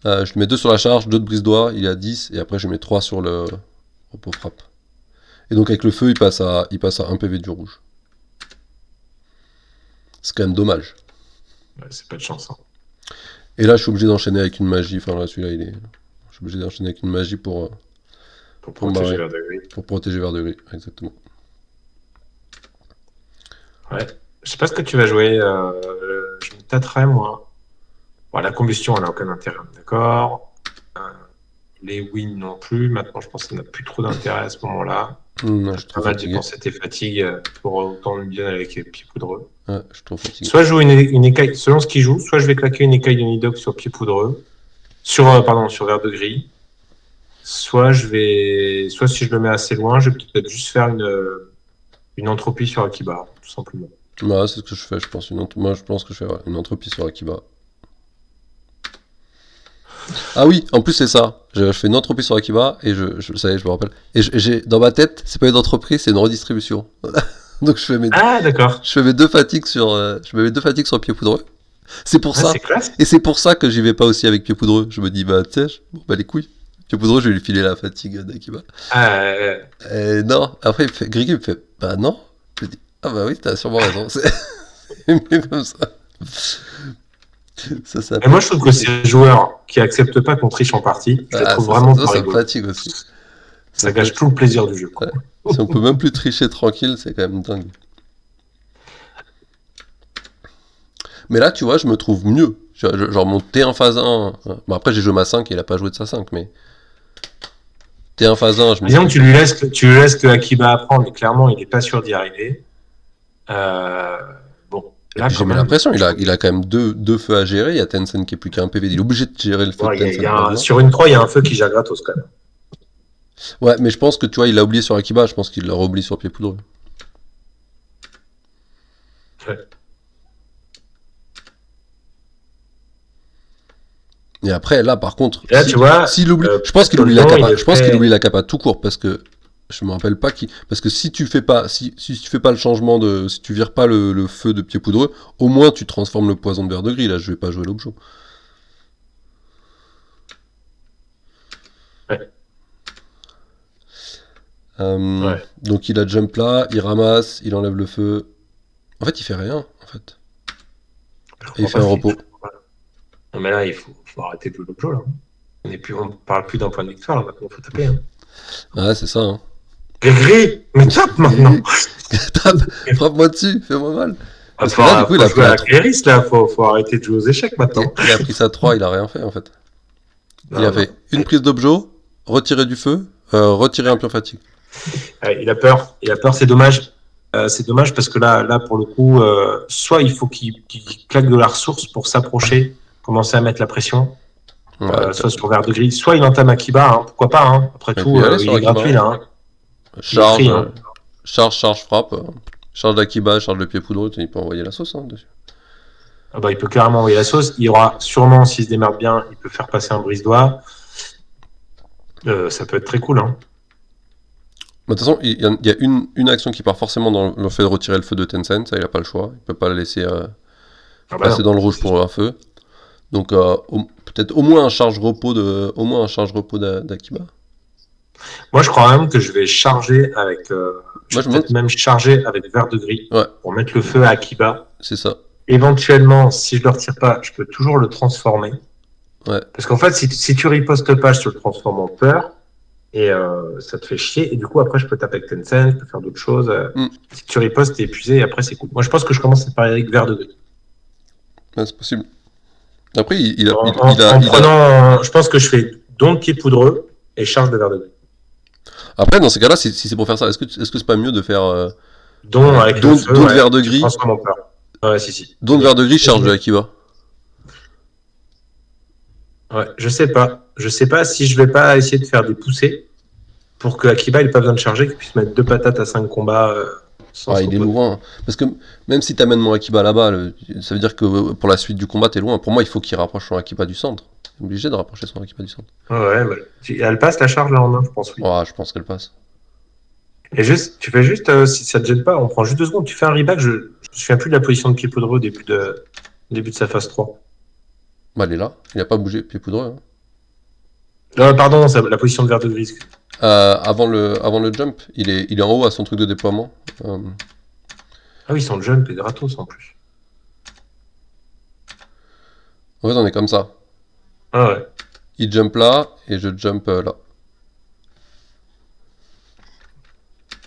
Je lui mets 2 sur la charge, 2 de brise-doigt, il est à 10, et après je mets 3 sur le repos frappe. Et donc avec le feu, il passe à 1 PV du rouge. C'est quand même dommage. Ouais, c'est pas de chance. Hein. Et là, je suis obligé d'enchaîner avec une magie. Enfin, là, celui-là, je suis obligé d'enchaîner avec une magie Pour pour me protéger barrer. vers de gris. Pour protéger vers de gris, exactement. Ouais. Je sais pas ce que tu vas jouer. Je me tâterais, moi. Bon, la combustion, elle n'a aucun intérêt. D'accord. Euh, les wins non plus. Maintenant, je pense que ça n'a plus trop d'intérêt à ce moment-là. Non, Tu je as suis pas trop mal fatigué. dépensé tes fatigues pour autant de bien avec les pieds poudreux. Ouais, je suis trop fatigué. Soit je joue une écaille, selon ce qu'il joue, soit je vais claquer une écaille de Nidoc sur pied poudreux, pardon, sur verre de gris. Soit si je le mets assez loin, je vais peut-être juste faire une entropie sur Akiba, tout simplement. Ouais, c'est ce que je fais, je pense. Moi, je pense que je fais une entropie sur Akiba. Ah oui, en plus, c'est ça. Je fais une entropie sur Akiba et ça y est, je me rappelle. Et dans ma tête, c'est pas une entreprise, c'est une redistribution. Donc, Ah, d'accord. je fais mes deux fatigues je mets mes deux fatigues sur pied poudreux. C'est pour Ah, ça. c'est classe. Et c'est pour ça que j'y vais pas aussi avec pied poudreux. Je me dis, bah, tu sais, bon, bah, les couilles. Pied poudreux, je vais lui filer la fatigue d'Akiba. Ah, Non, après, Griggy me fait, bah non. Je dis, ah bah oui, t'as sûrement raison. C'est mieux comme ça. Ça et moi, s'appelle. je trouve que ces joueurs qui acceptent pas qu'on triche en partie, je les Ah, trouve vraiment pas ça me rigolos. fatigue aussi. Si Ça on peut, gâche tout le plaisir du jeu, quoi. ouais. Si on peut même plus tricher tranquille, c'est quand même dingue. Mais là, tu vois, je me trouve mieux. Genre mon T1 phase 1. Bon, après, j'ai joué ma 5 et il a pas joué de sa 5, mais T1 phase 1, je m'y Disons que suis. tu lui laisses que Akiba apprendre, mais clairement, il n'est pas sûr d'y arriver. Euh, bon, Et là, puis j'ai quand mis même, l'impression, il a quand même deux feux à gérer. Il y a Tencent qui est plus qu'un PV. Il est obligé de gérer le feu de Tencent maintenant. sur une 3, il y a un feu qui gère gratos, quand même. Ouais, mais je pense que tu vois, il a oublié sur Akiba. Je pense qu'il l'a oublié sur pied poudreux. Ouais. Et après, là, par contre, Et là, tu vois, s'il oublie, je pense qu'il oublie la Solidon, capa. il Je pense qu'il fait... oublie la capa tout court parce que je me rappelle pas qui. Parce que si tu fais pas, si tu fais pas le changement si tu vires pas le feu de pied poudreux, au moins tu transformes le poison de verre de gris. Là, je vais pas jouer l'objet. Ouais. Ouais. Donc il a jump là, il ramasse, il enlève le feu. En fait, il fait rien. En fait, et il fait un repos. Non, mais là, faut arrêter de jouer le jeu, là. On parle plus d'un point de victoire, là, maintenant, faut taper. Hein. Ouais, c'est ça. Hein. Gris, mais tape maintenant. Tape, frappe-moi dessus, fais-moi mal. Parce que Faut, là, du coup, il faut a pris jouer à la la 3. Cléris, là, faut arrêter de jouer aux échecs maintenant. Il a pris sa 3, il a rien fait en fait. Il a Non, non. fait une prise d'objet, retirer du feu, retirer un pure fatigue. Il a peur, c'est dommage. C'est dommage parce que là pour le coup, soit il faut qu'il claque de la ressource pour s'approcher, commencer à mettre la pression, Ouais, soit sur verre de grille, soit il entame Akiba, hein, pourquoi pas. Hein. Après il peut tout, y aller il sur est Akiba. gratuit là. Hein. Il est Charge, free. Hein. charge, frappe. Charge d'Akiba, charge de pied poudreux, il peut envoyer la sauce dessus. Ah bah, il peut carrément envoyer la sauce. Il y aura sûrement, s'il se démerde bien, il peut faire passer un brise-doigt. Ça peut être très cool. Hein. De toute façon, il y a une action qui part forcément dans le fait de retirer le feu de Tencent, ça il a pas le choix. Il peut pas la laisser passer dans le rouge pour un feu. Donc peut-être au moins un charge repos d'Akiba. Moi, je crois même que je vais charger avec. Je Moi vais je me peut-être demande. même charger avec verre de gris Ouais, pour mettre le feu à Akiba. c'est ça. Éventuellement, si je le retire pas, je peux toujours le transformer. Ouais. Parce qu'en fait, si tu ripostes pas, je te le transforme en peur. Et ça te fait chier. Et du coup, après, je peux taper avec Tencent, je peux faire d'autres choses. Mm. Si tu ripostes, t'es épuisé. Et après, c'est cool. Moi, je pense que je commence par avec verre de gris. Ouais, c'est possible. Après, En prenant, je pense que je fais don de pied poudreux et charge de verre de gris. Après, dans ces cas-là, si c'est pour faire ça, est-ce que c'est pas mieux de faire Don avec don le feu, de verre de tu gris, transformes en peur. Ouais, si. don de verre de gris, charge de Akiba. Ouais, je sais pas. Je sais pas si je vais pas essayer de faire des poussées pour que Akiba il ait pas besoin de charger, qu'il puisse mettre 2 patates à 5 combats sans Ah, se il est reposer. loin. Parce que même si t'amènes mon Akiba là-bas, ça veut dire que pour la suite du combat, t'es loin. Pour moi, il faut qu'il rapproche son Akiba du centre. Il est obligé de rapprocher son Akiba du centre. Ouais, bah, elle passe la charge là en main, je pense, oui. Ouais, je pense qu'elle passe. Et juste, tu fais juste, si ça te gêne pas, on prend juste 2 secondes, tu fais un reback, je me souviens plus de la position de pied poudreux au début de sa phase 3. Bah, elle est là. Il a pas bougé, pied poudreux. Hein. Pardon, la position de verre de gris. Avant le jump, il est en haut à son truc de déploiement. Ah oui, son jump est gratos en plus. En fait, on est comme ça. Ah ouais. Il jump là, et je jump là.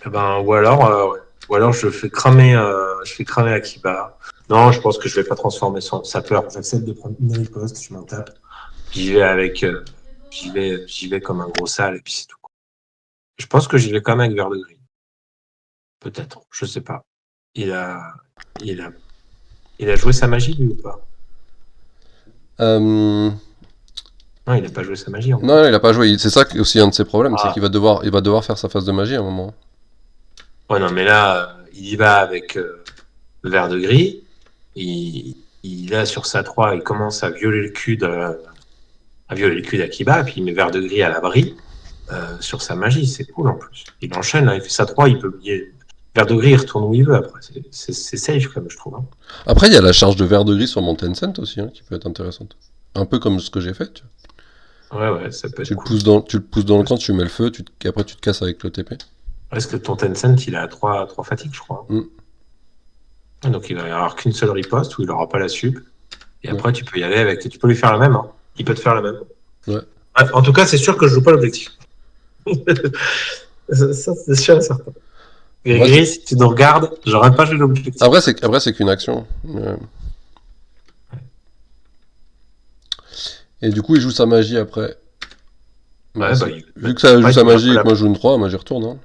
Eh ben, ouais. Ou alors je fais cramer Akiba. Non, je pense que je vais pas transformer sa peur. J'accepte de prendre une riposte, je m'en tape. J'y vais j'y vais comme un gros sale et puis c'est tout. Je pense que j'y vais quand même avec vert de gris. Peut-être, je sais pas. Il a, il a, il a joué sa magie lui ou pas? Euh, Non, il a pas joué sa magie Non, encore. il a pas joué. C'est ça aussi un de ses problèmes, c'est qu'il Ah, il va devoir faire sa phase de magie à un moment. ouais, non, mais là, il y va avec vert de gris. Il a sur sa 3, il commence à violer le cul d'Akiba, et puis il met vert de gris à l'abri sur sa magie. C'est cool en plus. Il enchaîne, là, il fait sa 3, vert de gris, il retourne où il veut après. C'est safe, quand même, je trouve. Hein. Après, il y a la charge de vert de gris sur mon Tencent aussi, hein, qui peut être intéressante. Un peu comme ce que j'ai fait. Tu vois. Ouais, ça peut être cool. Tu le pousses dans le camp, tu mets le feu, après tu te casses avec le TP. Parce que ton Tencent, il a 3 fatigues, je crois. Mm. Donc il va y avoir qu'une seule riposte où il n'aura pas la sup. Et Ouais. après, tu peux y aller avec. Tu peux lui faire la même. Hein. Il peut te faire la même. Ouais. Bref, en tout cas, c'est sûr que je joue pas l'objectif. Ça, c'est sûr et certain. Après, Gris, si tu nous regardes, j'aurais pas joué l'objectif. après, c'est qu'une action. Et du coup, il joue sa magie après. Bah, Ouais, bah, vu que ça joue ouais, sa il met un peu magie et la... que moi je joue une 3, moi j'y retourne. Hein.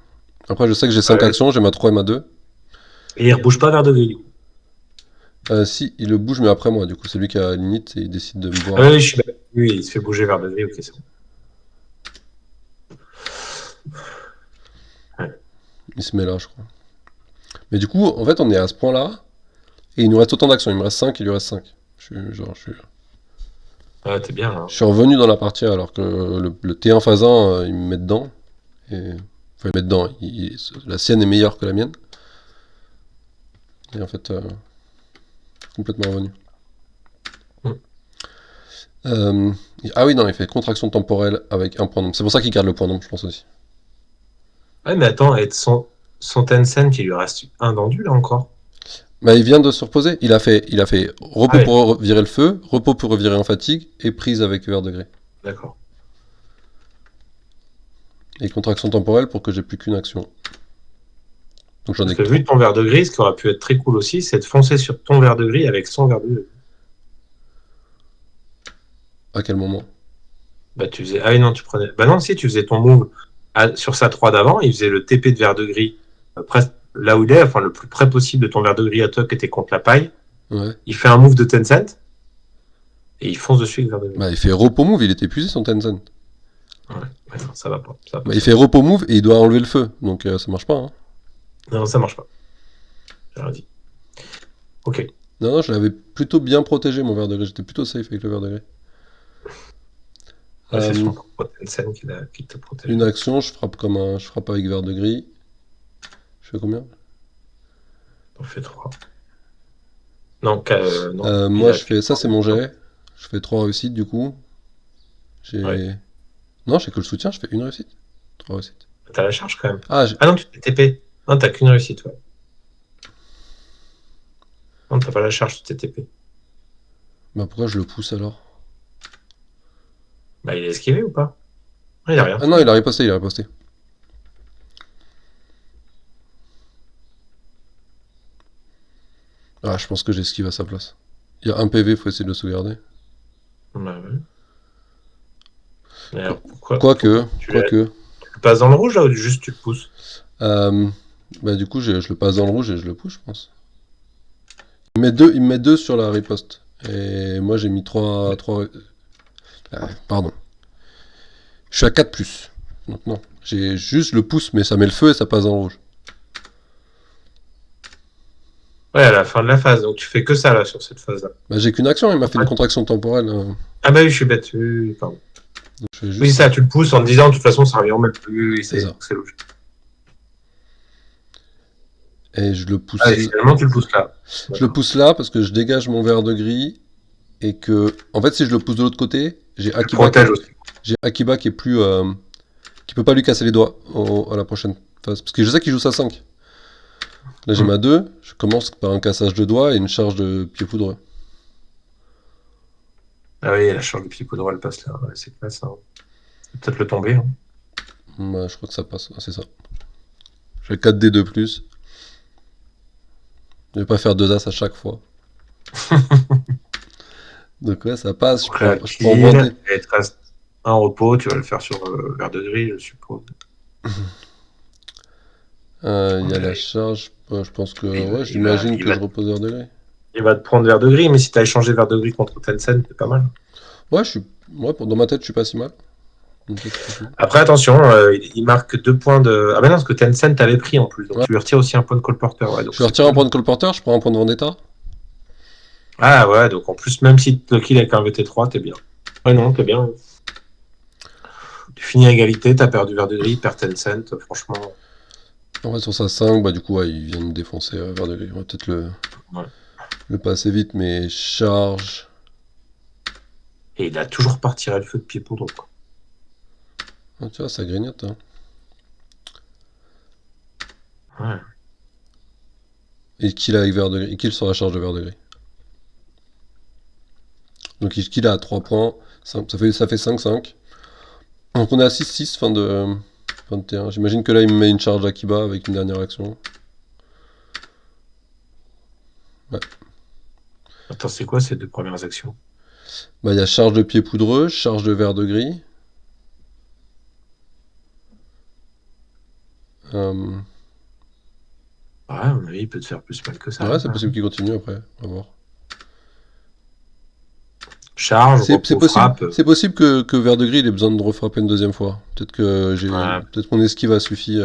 Après, je sais que j'ai 5 ouais. actions, j'ai ma 3 et ma 2. Et il rebouge pas vers de gris. Si, il le bouge, mais après moi, du coup, c'est lui qui a la limite et il décide de me Ah voir. oui, je suis bête. Oui, il se fait bouger vers de gris, ok, c'est bon. Ouais. Il se met là, je crois. Mais du coup, en fait, on est à ce point-là, et il nous reste autant d'actions. Il me reste 5, il lui reste 5. Ouais, t'es bien là. Je suis revenu dans la partie alors que le T1 phase 1, il me met dedans. Et... Enfin, il me met dedans. La sienne est meilleure que la mienne. Et en fait, complètement revenu. Mm. Euh, Ah oui, non, il fait contraction temporelle avec un point d'ombre. C'est pour ça qu'il garde le point d'ombre, je pense aussi. Ouais, mais attends, et son Tencent, il lui reste un dendu là encore. Bah, il vient de se reposer. Il a fait Ah repos ouais, pour virer le feu, repos pour revirer en fatigue, et prise avec verre de gré. d'accord. Et contraction temporelle pour que j'ai plus qu'une action. Donc j'en Parce ai que que vu 3. ton verre de gris, ce qui aurait pu être très cool aussi, c'est de foncer sur ton verre de gris avec son verre de gris. À quel moment? Bah, tu faisais. Ah oui, non, tu prenais. Bah non, si, tu faisais ton move sur sa 3 d'avant, il faisait le TP de verre de gris presque là où il est, enfin le plus près possible de ton verre de gris à toi qui était contre la paille. Ouais. Il fait un move de Tencent et il fonce dessus avec verre de gris. Bah, il fait repos move, il était épuisé son Tencent. Ouais, non, ça va pas. Ça va pas Bah, il se fait faire. repos move et il doit enlever le feu. Donc ça marche pas. Hein. Non, ça marche pas. J'ai rien dit. Ok. Non, non, je l'avais plutôt bien protégé mon verre de gré. J'étais plutôt safe avec le verre de gré. Ouais, c'est Euh, son propre Tencent qui t'a une protégé. action, je frappe avec verre de gris. Je fais combien? T'en fais 3. Non, non. Il Moi, a je fais ça, c'est mon non. jet. Je fais 3 réussites du coup. Ouais. J'ai. Non, j'ai que le soutien, je fais une réussite. 3 réussites. T'as la charge quand même. Ah, Ah non, tu t'es TP. Non, t'as qu'une réussite, ouais. Non, t'as pas la charge, tu t'es TP. bah pourquoi je le pousse alors? Bah, il a esquivé ou pas? Ah, il a Ah, rien ah non, fait. il a riposté, il a riposté. Ah, je pense que j'esquive à sa place. Il y a un PV, faut essayer de le sauvegarder. Bah, ouais. Mais Quoi- alors, pourquoi Quoique, tu quoique. le passes dans le rouge là ou juste tu le pousses? Euh, Bah du coup, je le passe dans le rouge et je le pousse, je pense. Il me met deux sur la riposte. Et moi, j'ai mis 3. Pardon. Je suis à 4 plus. Donc non. J'ai juste le pouce, mais ça met le feu et ça passe dans le rouge. Ouais, à la fin de la phase. Donc tu fais que ça là sur cette phase-là. Bah, j'ai qu'une action, il m'a fait une Ouais. contraction temporelle. Ah bah oui, je suis bête. Oui, oui, pardon. Donc je fais Oui, juste. ça, tu le pousses en te disant de toute façon ça revient au même. Oui, C'est ça. c'est logique. Et je le Ah, pousse. et finalement, tu le pousses là. Je le D'accord. pousse là parce que je dégage mon verre de gris. Et que. En fait, si je le pousse de l'autre côté, Tu le protèges aussi. J'ai Akiba qui est plus. Qui peut pas lui casser les doigts à la prochaine phase. Parce que je sais qu'il joue sa 5. Là j'ai Hmm. ma 2, je commence par un cassage de doigts et une charge de pied poudreux. Ah oui, la charge de pied poudreux, elle passe là. Ouais, c'est classe. Hein. C'est peut-être le tomber. Hein. Bah, je crois que ça passe, c'est ça. J'ai 4D de plus. Je vais pas faire 2 As à chaque fois. Donc ouais, ça passe. Donc là, Je prends kill. Vendée. Et il te reste un repos. Tu vas le faire sur verre de gris, je suppose. Il y a la Ouais. charge. Je pense que. Il va, Ouais, il va, j'imagine il que va, je repose vers degré. il va te prendre verre de gris, mais si tu as échangé verre de gris contre Tencent, c'est pas mal. Ouais, dans ma tête, je suis pas si mal. Donc, ça, c'est cool. Après, attention, il marque 2 points de. Ah ben non, parce que Tencent t'avait pris en plus, donc Ouais. tu lui retires aussi un point de colporteur. Ouais, donc Je c'est retire un cool. point de colporteur, je prends un point de Vendetta. Ah ouais, donc en plus, même si le kill avec un VT3, t'es bien. Ouais, non, t'es bien. Tu finis à égalité, t'as perdu verre de gris, perds Tencent, franchement. En vrai, sur sa 5, bah du coup, ouais, il vient de défoncer vers degré. On va peut-être Ouais. le passer vite, mais charge. Et il a toujours pas retiré le feu de pied poudre, quoi. Ah, tu vois, ça grignote. Hein. Ouais. Et kill avec vers degré. Il kill sur la charge de vers degré. Donc il kill à 3 points. Ça fait 5-5. Donc on est à 6-6 fin de terrain. J'imagine que là il me met une charge Akiba avec une dernière action. Ouais. Attends, c'est quoi ces 2 premières actions? Bah il y a charge de pied poudreux, charge de verre de gris. Euh, Ouais, à mon avis, il peut te faire plus mal que ça. Ouais, c'est Hein. possible qu'il continue après. On va voir. Charge, C'est repos, possible, frappe. c'est possible que Vert de Gris il ait besoin de refrapper une deuxième fois. Ouais. Peut-être mon esquive a suffi.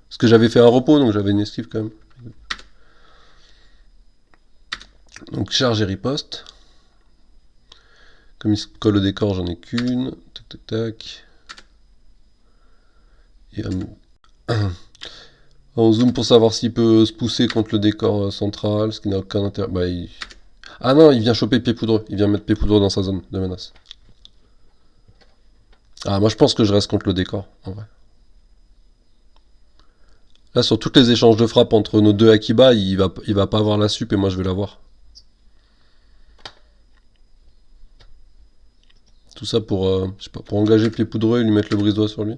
Parce que j'avais fait un repos, donc j'avais une esquive quand même. Donc charge et riposte. Comme il se colle au décor, j'en ai qu'une. Tac tac tac. Et on zoome pour savoir s'il peut se pousser contre le décor central, ce qui n'a aucun intérêt. Ah non, il vient choper pied poudreux. Il vient mettre pied poudreux dans sa zone de menace. Ah, moi je pense que je reste contre le décor, en vrai. Là, sur tous les échanges de frappe entre nos deux Akiba, il va pas avoir la sup et moi je vais l'avoir. Tout ça pour, je sais pas, pour engager pied poudreux et lui mettre le brise-doigt sur lui.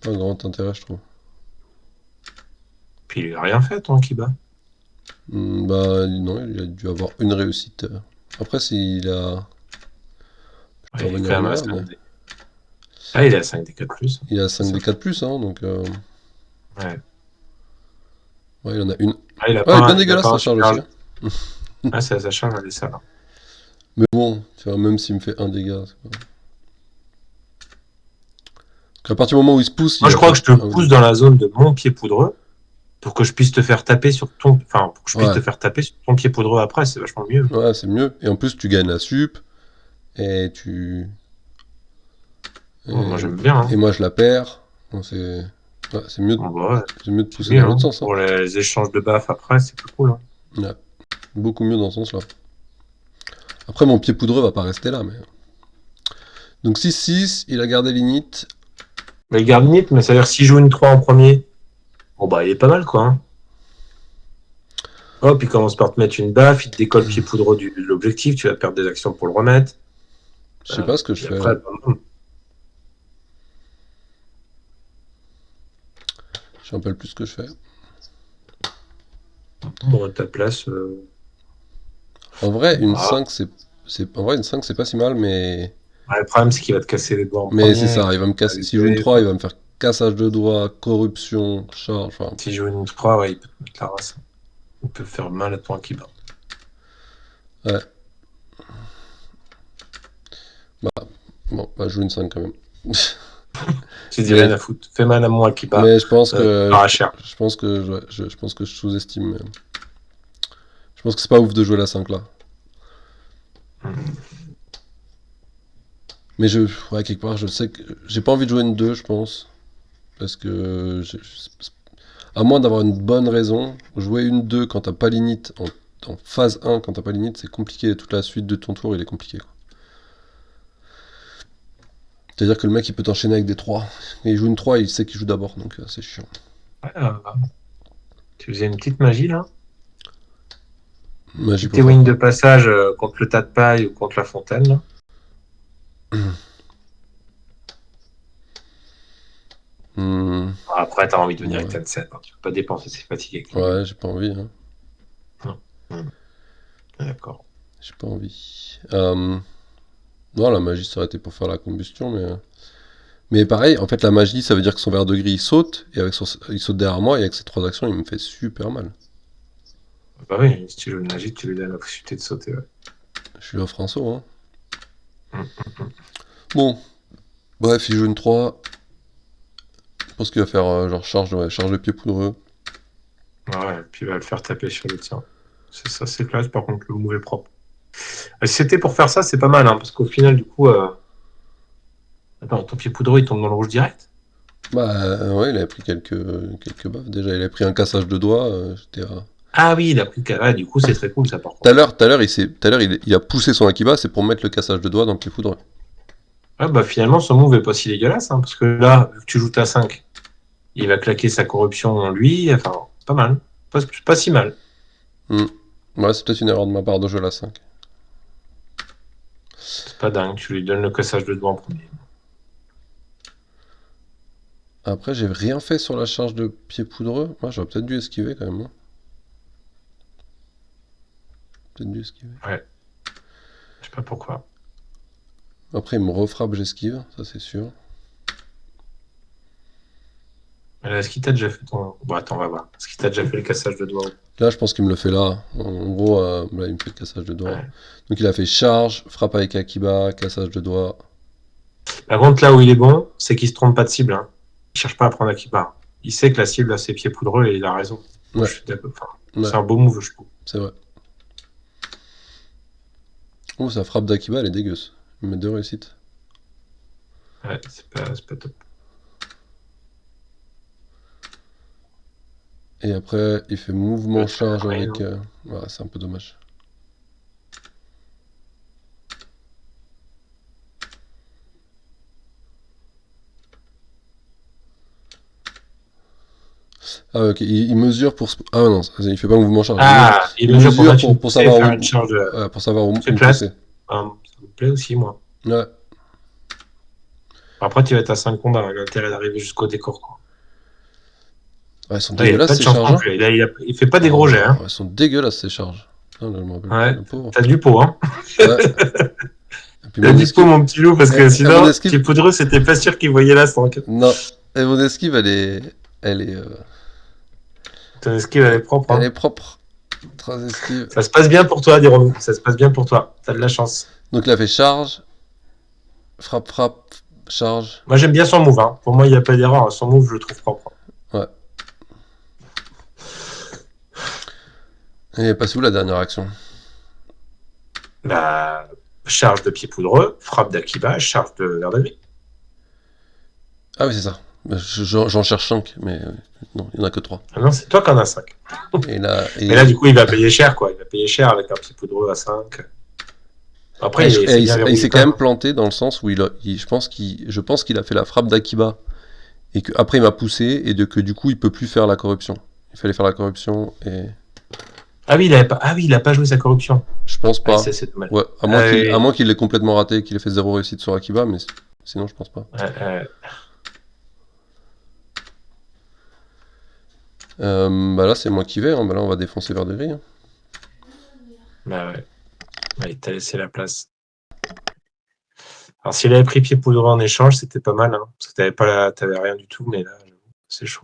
Pas un grand intérêt, je trouve. Puis il lui a rien fait, ton Kiba. Bah non, il a dû avoir une réussite. Après, s'il a. Je peux Ouais, il est revenir quand en même à arrière, mais 5D. Ah, il est à 5D4 plus. il a C'est ça. 5D4+, hein, donc Ouais. ouais, il en a une. Ah, il a Ouais, elle est pas bien un, il a dégueulasse pas un sa charge aussi. super. Hein. Ah, c'est sa charge, elle est sale. Hein. Mais bon, tu vois, même s'il me fait un dégât. À partir du moment où il se pousse, Moi, il je a crois que fait je te un ou pousse deux. dans la zone de mon pied poudreux pour que je puisse te faire taper sur ton. Enfin, pour que je puisse te Ouais, faire taper sur ton pied poudreux après, c'est vachement mieux. ouais, c'est mieux. Et en plus, tu gagnes la sup, et tu. Oh, moi, Et, j'aime bien. et Hein. moi, je la perds. Donc c'est mieux, Bon, bah, ouais, c'est mieux de c'est pousser mieux. dans l'autre Hein. sens. Hein. Pour les échanges de baffes après, c'est plus cool. Hein. Ouais, beaucoup mieux dans ce sens-là. Après, mon pied poudreux va pas rester là, mais. Donc 6-6, il a gardé l'init. Mais il garde limite, mais ça veut dire s'il joue une 3 en premier, bon, bah, il est pas mal, quoi. Hein. Hop, il commence par te mettre une baffe, il te décolle pied poudreux de l'objectif, tu vas perdre des actions pour le remettre. Je sais pas ce que je Puis fais après, là. bah, Je me rappelle plus ce que je fais. bon, à ta place, En vrai, une voilà. 5, en vrai, une 5, c'est pas si mal, mais. Ouais, le problème, c'est qu'il va te casser les doigts en Mais c'est premier, ça, tu il va me vas casser. Si je joue une lutter, 3, il va me faire cassage de doigts, corruption, charge. Enfin, s'il joue une 3, ouais, il peut te mettre la race. Il peut faire mal à toi qui bat. ouais. Bon, bah, je joue une 5 quand même. Tu dis rien mais, à foutre. Fais mal à moi qui bat, mais je pense que. par cher. Je pense que je pense que je sous-estime. Je pense que c'est pas ouf de jouer la 5 là. Mais ouais, quelque part, je sais que. J'ai pas envie de jouer une 2, je pense. Parce que. À moins d'avoir une bonne raison, jouer une 2 quand t'as pas l'init en phase 1, quand t'as pas l'init, c'est compliqué. Toute la suite de ton tour, il est compliqué. Quoi. C'est-à-dire que le mec, il peut t'enchaîner avec des 3. Et il joue une 3, il sait qu'il joue d'abord, donc c'est chiant. Ouais, tu faisais une petite magie là? Magie tes pour faire wins de quoi? passage contre le tas de paille ou contre la fontaine. Là. Hmm, Après, t'as envie de venir avec ouais. Tencent. Hein. Tu peux pas dépenser ses fatigues avec lui. Ouais, j'ai pas envie, hein. Non. Hmm. D'accord. J'ai pas envie. Non, la magie, ça aurait été pour faire la combustion, mais pareil, en fait, la magie, ça veut dire que son verre de gris, il saute, et il saute derrière moi, et avec ses 3 actions, il me fait super mal. Bah oui, si tu joues une magie, tu lui donnes la possibilité de sauter. Ouais. Je suis là, François, hein. Hmm, hmm, Bon, bref, il joue une 3. Je pense qu'il va faire genre charge de pied poudreux. Ouais, puis il va le faire taper sur le tien. C'est ça, c'est classe. Par contre, le move est propre. Si c'était pour faire ça, c'est pas mal, hein, parce qu'au final, du coup, attends, ton pied poudreux, il tombe dans le rouge direct. Bah ouais, il avait pris quelques baffes. Déjà, il avait pris un cassage de doigts. J'étais à... Ah oui, il a pris le ah, du coup, c'est très cool, ça, par Tout à contre. l'heure, il a poussé son Akiba, c'est pour mettre le cassage de doigts dans le pied poudreux. Ouais, bah finalement, son move est pas si dégueulasse, hein, parce que là, vu que tu joues ta 5, il va claquer sa corruption lui, enfin, pas mal. Pas si mal. Hmm. Ouais, c'est peut-être une erreur de ma part de jouer la 5. C'est pas dingue, tu lui donnes le cassage de doigts en premier. Après, j'ai rien fait sur la charge de pied poudreux. Moi, j'aurais peut-être dû esquiver quand même, hein. Peut-être dû esquiver. Ouais, je sais pas pourquoi. Après, il me refrappe, j'esquive, ça c'est sûr. Est-ce qu'il t'a déjà fait ton. Bon, attends, on va voir. Est-ce qu'il t'a déjà fait le cassage de doigts? Là, je pense qu'il me le fait là. En gros, là, il me fait le cassage de doigts. Ouais. Donc, il a fait charge, frappe avec Akiba, cassage de doigts. Par contre, là où il est bon, c'est qu'il se trompe pas de cible. Hein. Il cherche pas à prendre Akiba. Il sait que la cible a ses pieds poudreux et il a raison. Moi, Ouais, je suis d'accord. Enfin, ouais, c'est un beau move, je trouve. c'est vrai. Oh, sa frappe d'Akiba, elle est dégueuse. Il met 2 réussites. Ouais, c'est pas top. Et après, il fait mouvement charge Ouais, avec. non. Voilà, c'est un peu dommage. Ah, ok, il mesure pour. Ah, non, il fait pas mouvement charge. Ah, il Il mesure pour mesure mettre une pour poussée et savoir faire une où. charge de. Ouais, pour savoir C'est où classe. pousser. Ça me plaît aussi, moi. Ouais. Après, tu vas être à 5 combats. Il a l'intérêt d'arriver jusqu'au décor. Quoi. Ouais, elles sont Là, il n'y a dégueulasses pas de ces chance charges, non hein. plus. Il fait pas des gros jets. Oh, Hein. elles sont dégueulasses ces charges. Ah, là, je me rappelle plus, Ouais, le pauvre. t'as du pot. Hein. Ouais. Et puis T'as mon du pot, esquive. mon petit loup, parce que Mon sinon, esquive. Pied Poudreux, c'était pas sûr qu'il voyait la 5. Non. Et mon esquive, elle est. Elle est. Ton esquive, elle est propre. Elle est Hein. propre. 3 esquives. Ça se passe bien pour toi, dirons-nous. Ça se passe bien pour toi. T'as de la chance. Donc là, fait charge. Frappe, frappe, charge. Moi, j'aime bien son move. Hein. Pour moi, il n'y a pas d'erreur. Son move, je le trouve propre. Ouais. Et passe où la dernière action? La charge de Pied Poudreux, frappe d'Akiba, charge de verre de gris. Ah oui, c'est ça. J'en cherche 5, mais non, il n'y en a que 3. Ah non, c'est toi qui en as 5. Et là, Mais là, du coup, il va payer cher, quoi. Il va payer cher avec un Pied Poudreux à 5. Après, c'est bien il verrouillé s'est quand quand même. même Hein. planté dans le sens où je pense qu'il a fait la frappe d'Akiba et que après il m'a poussé et que du coup il peut plus faire la corruption. Il fallait faire la corruption et Ah oui, il a pas joué sa corruption. je pense Ah, pas. c'est dommage. Ouais, Ah à oui. moins qu'il l'ait complètement raté, qu'il ait fait 0 réussite sur Akiba, mais sinon je pense pas. Bah là c'est moi qui vais, hein. Bah là on va défoncer vers des grilles. Hein. Bah ouais. Ouais, il t'a laissé la place. Alors, s'il avait pris Pied Poudreux en échange, c'était pas mal, hein, parce que t'avais rien du tout, mais là, c'est chaud.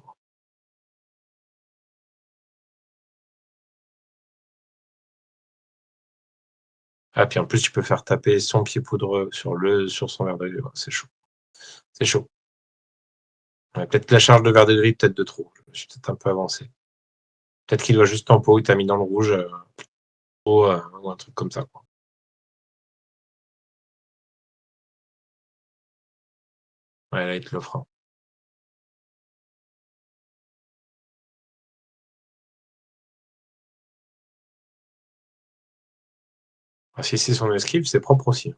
Ah, puis en plus, tu peux faire taper son Pied Poudreux sur son verre de gris. Ouais, c'est chaud. C'est chaud. Ouais, peut-être que la charge de verre de gris, peut-être de trop. Je suis peut-être un peu avancé. Peut-être qu'il doit juste tempo, il t'a mis dans le rouge, ou un truc comme ça. Quoi. Ouais, là, il te l'offre. Hein. Ah, si c'est son esquive, c'est propre aussi.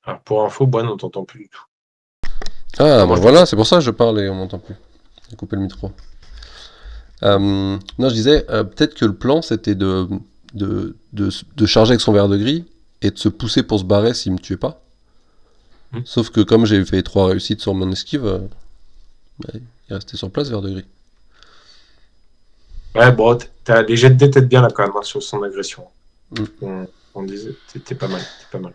Alors, pour info, Boine, on t'entend plus du tout. Ah, Moi, bah je voilà, c'est pour ça que je parle et on m'entend plus. J'ai coupé le micro. Non, je disais, peut-être que le plan, c'était de charger avec son verre de gris et de se pousser pour se barrer s'il me tuait pas. Sauf que comme j'ai fait 3 réussites sur mon esquive, bah, il est resté sur place, verre de gris. Ouais, bon, t'as des jets de dés, t'aides bien là quand même hein, sur son agression. Mm. On disait, t'es pas mal, t'es pas mal.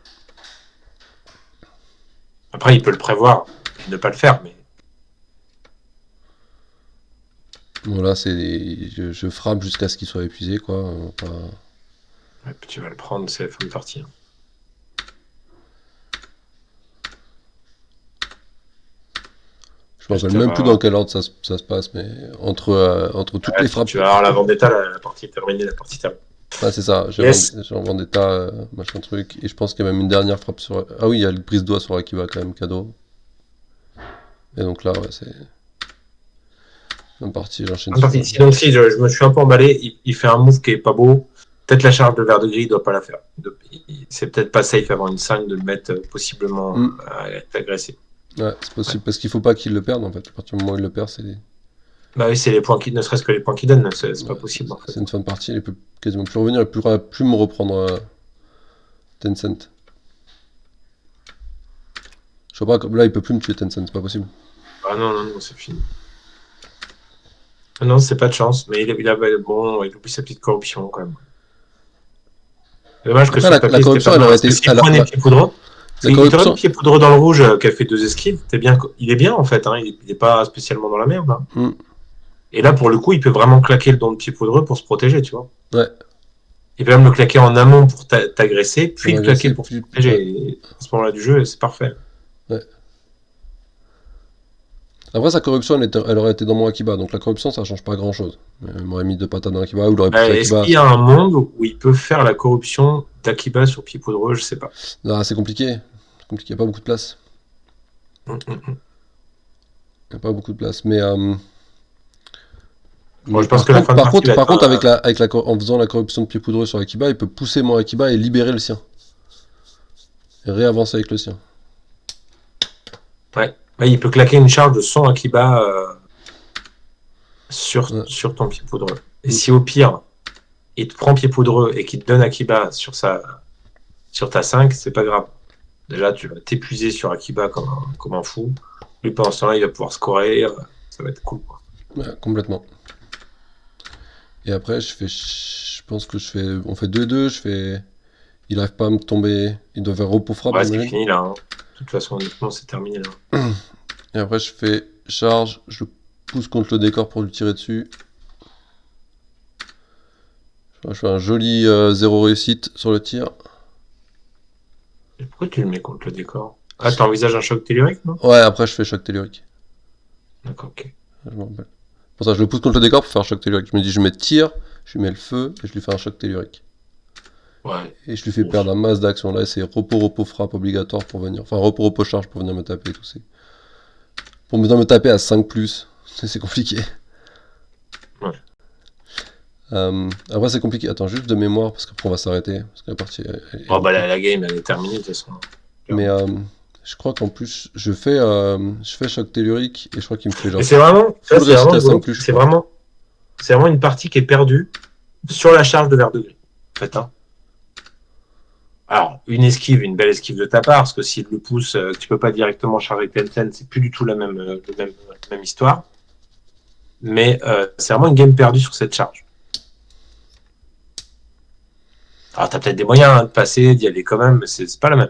Après, il peut le prévoir et ne pas le faire, mais Voilà, je frappe jusqu'à ce qu'il soit épuisé, quoi. ouais, puis tu vas le prendre, c'est la fin de partie. Hein. Je me rappelle Ça même plus dans va. quel ordre ça se passe, mais entre toutes Ouais, les frappes. tu vas avoir la vendetta, la partie est terminée, la partie terminée. Ah, c'est ça, Yes. j'ai en vendetta, machin truc. Et je pense qu'il y a même une dernière frappe sur. Ah oui, il y a le brise-doigt sur Akiba quand même, cadeau. Et donc là, ouais, c'est. Une partie, j'enchaîne Fin de sur. partie. Donc si je me suis un peu emballé, il fait un move qui est pas beau. Peut-être la charge de verre de gris, il doit pas la faire. C'est peut-être pas safe avant une 5 de le mettre possiblement Mm. à être agressé. Ouais, c'est possible, Ouais. parce qu'il faut pas qu'il le perde en fait. À partir du moment où il le perd, Bah oui, c'est les points qui, ne serait-ce que les points qui donnent, c'est pas possible en fait. c'est une fin de partie, il peut quasiment plus revenir, il pourra plus me reprendre Tencent. Je sais pas, comme là il peut plus me tuer Tencent, c'est pas possible. Ah non, non, non, c'est fini. Ah non, c'est pas de chance, mais bon, il oublie sa petite corruption quand même. Dommage que Après sur le la papier, c'était corruption pas elle mal. aurait Parce que été. s'il prenait pied poudreux, La il t'aurait mis corruption. pied poudreux dans le rouge qui a fait 2 esquives, t'es bien, il est bien en fait, hein, il est pas spécialement dans la merde. Hein. Hmm, Et là, pour le coup, il peut vraiment claquer le don de pied poudreux pour se protéger, tu vois. ouais, Il peut même le claquer en amont pour t'agresser, pour puis le claquer m'agresser, pour se puis. Ouais, protéger. Et à ce moment-là du jeu, c'est parfait. ouais. Après sa corruption elle aurait été dans mon Akiba, donc la corruption ça change pas grand chose. Il m'aurait mis 2 patates dans Akiba, ou il aurait poussé Est-ce Akiba. qu'il y a un monde où il peut faire la corruption d'Akiba sur pied poudreux? Je sais pas. Non, c'est compliqué. C'est compliqué, il n'y a pas beaucoup de place. Hum, hum, hum. Il n'y a pas beaucoup de place. Mais. Bon, Mais je pense que la fin de partie va par être contre en faisant la corruption de pied poudreux sur Akiba, il peut pousser mon Akiba et libérer le sien. Et réavancer avec le sien. ouais. Ouais, il peut claquer une charge de son Akiba Ouais. sur ton pied poudreux. Et Mm. si au pire, il te prend pied poudreux et qu'il te donne Akiba sur ta 5, c'est pas grave. Déjà, tu vas t'épuiser sur Akiba comme un fou. Lui, pendant ce temps-là, il va pouvoir scorer. Ça va être cool. Quoi. Ouais, complètement. Et après, je pense que on fait 2-2, il arrive pas à me tomber, il doit faire repos frappe, Ouais, c'est j'imagine. fini là. Hein. De toute façon, honnêtement, c'est terminé là. Et après, je fais charge, je pousse contre le décor pour lui tirer dessus. Je fais un joli 0 réussite sur le tir. Et pourquoi tu le mets contre le décor? Ah, t'envisages un choc tellurique, non? Ouais, après, je fais choc tellurique. D'accord, ok. Je me rappelle. Pour ça, je le pousse contre le décor pour faire choc tellurique. Je me dis, je mets tir, je lui mets le feu et je lui fais un choc tellurique. Ouais. Et je lui fais perdre un masse d'action. Là, c'est repos frappe obligatoire pour venir. Enfin, repos charge pour venir me taper et tout. Pour venir me taper à 5 plus, c'est compliqué. Ouais. Après, c'est compliqué. Attends, juste de mémoire, parce qu'après, on va s'arrêter. Parce que la partie. Bon, bah, la game, elle est terminée, de toute façon. Mais je crois qu'en plus, je fais choc tellurique et je crois qu'il me fait genre. Et c'est vraiment, ça, Full c'est réussite vraiment, à 5 rigolo. plus, je crois. C'est vraiment une partie qui est perdue sur la charge de verre de gris. En fait, hein. Alors, une belle esquive de ta part, parce que s'il le pousse, tu peux pas directement charger Tencent, c'est plus du tout la même histoire. Mais c'est vraiment une game perdue sur cette charge. Alors, t'as peut-être des moyens hein, de passer, d'y aller quand même, mais c'est pas la même.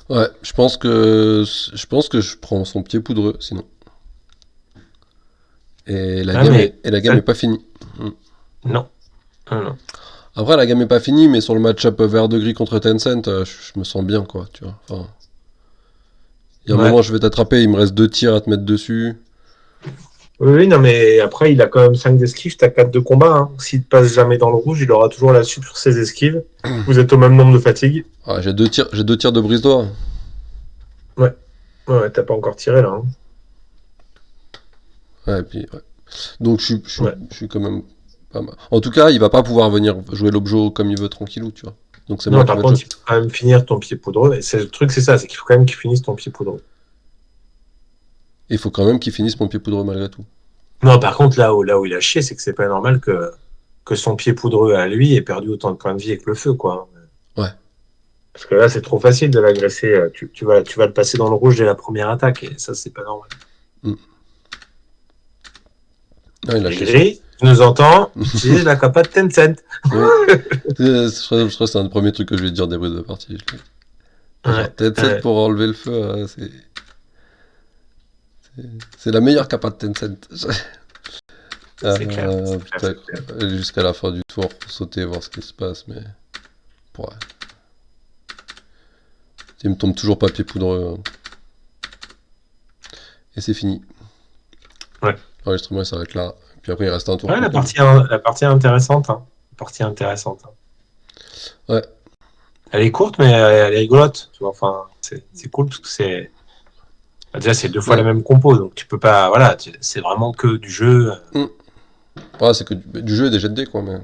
Ouais, je pense que je prends son pied poudreux, sinon. Et la Ah, game mais est pas finie. non. Non, non. Après, la gamme est pas finie, mais sur le match-up vert de gris contre Tencent, je me sens bien, quoi, tu vois. Enfin, il y a un Ouais. moment, je vais t'attraper, il me reste 2 tirs à te mettre dessus. Oui, oui, non, mais après, il a quand même 5 d'esquives, t'as 4 de combat. Hein. S'il ne passe jamais dans le rouge, il aura toujours la suite sur ses esquives. Vous êtes au même nombre de fatigues. Ah, j'ai deux tirs de brise-doigt. Ouais, ouais, t'as pas encore tiré là. Hein. Ouais, et puis, ouais. Donc, Ouais. je suis quand même pas mal. En tout cas, il va pas pouvoir venir jouer l'objet comme il veut tranquillou, tu vois. Donc c'est Non, moi qui par vais contre, te... il faut quand même finir ton pied poudreux. Et le truc, c'est ça, c'est qu'il faut quand même que tu finisses ton pied poudreux. Il faut quand même qu'il finisse mon pied poudreux malgré tout. Non, par contre, là où il a chié, c'est que c'est pas normal que son pied poudreux à lui ait perdu autant de points de vie avec le feu, quoi. Ouais. Parce que là, c'est trop facile de l'agresser. Tu vas le passer dans le rouge dès la première attaque, et ça, c'est pas normal. Mm. Ah, il a Et chié sur... Gris, tu nous entends, utilise la capa de Tencent. Oui. Je crois que c'est un des premiers trucs que je vais te dire des bruits de partie. Genre, Ouais, Tencent ouais, pour enlever le feu, c'est la meilleure capa de Tencent. c'est clair. C'est clair, Putain, c'est clair. aller jusqu'à la fin du tour pour sauter, voir ce qui se passe, mais... Ouais. Il me tombe toujours pas pied poudreux. Et c'est fini. Ouais. L'enregistrement il s'arrête là. Puis après il reste un tour Ouais, la complet. partie est intéressante. Hein. La partie est intéressante. Hein. Ouais. Elle est courte, mais elle est rigolote. Tu vois, enfin, c'est cool parce que c'est. Déjà, c'est 2 fois la Ouais. même compo, donc tu peux pas. Voilà, c'est vraiment que du jeu. Ouais, c'est que du jeu et des jets de dés, quoi, mais...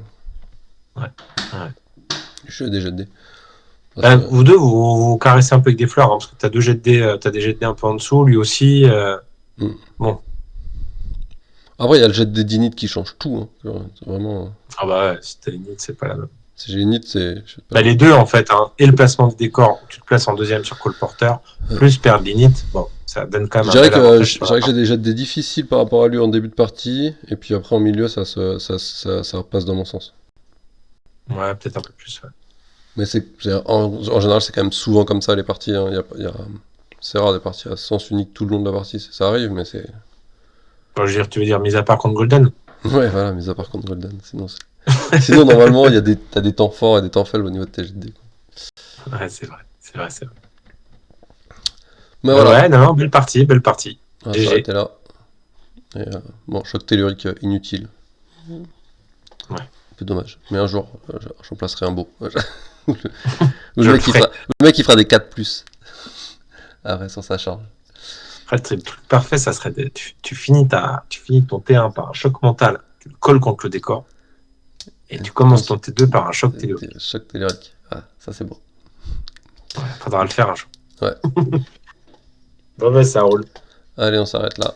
Ouais. Ouais. Du jeu et des jets de dés. Parce que... Vous deux, vous caressez un peu avec des fleurs, hein, parce que t'as 2 jets de dés, t'as des jets de dés un peu en dessous, lui aussi. Mm. Bon. Après, il y a le jet de dés d'init qui change tout. Hein. C'est vraiment... Ah bah ouais, si t'as une c'est pas la même. Si j'ai init, c'est... Je sais pas. Bah, les deux, en fait, hein, et le placement des décors, où tu te places en deuxième sur Call Porter, plus perdre l'init, bon, ça donne quand même Je un dirais bel que, avantage je sur la dirais que j'ai fin. des jets de dés difficiles par rapport à lui en début de partie, et puis après en milieu, ça repasse dans mon sens. Ouais, peut-être un peu plus. Ouais. Mais en général, c'est quand même souvent comme ça les parties. Hein. C'est rare des parties à sens unique tout le long de la partie. Ça arrive, mais c'est... Bon, je veux dire, tu veux dire, mis à part contre Golden? Ouais, voilà, mais à part contre Golden. Sinon normalement, t'as des temps forts et des temps faibles au niveau de tes jets de dés. Ouais, c'est vrai, c'est vrai, c'est vrai. Mais voilà, Ouais, non, non, belle partie, belle partie. on va GG. s'arrêter là. Et, bon, choc tellurique inutile. Ouais. Un peu dommage. Mais un jour, j'en placerai un beau. le, Je le ferai. le mec, il fera des 4+. Après, sur sa charge. Après, le truc parfait, ça serait tu finis ton T1 par un choc mental, tu le colles contre le décor, et tu commences ton T2 par un choc tellurique. Choc tellurique. Ah, ça c'est bon. Ouais, faudra le faire un jour. Ouais. Bon, bah, ça roule. Allez, on s'arrête là.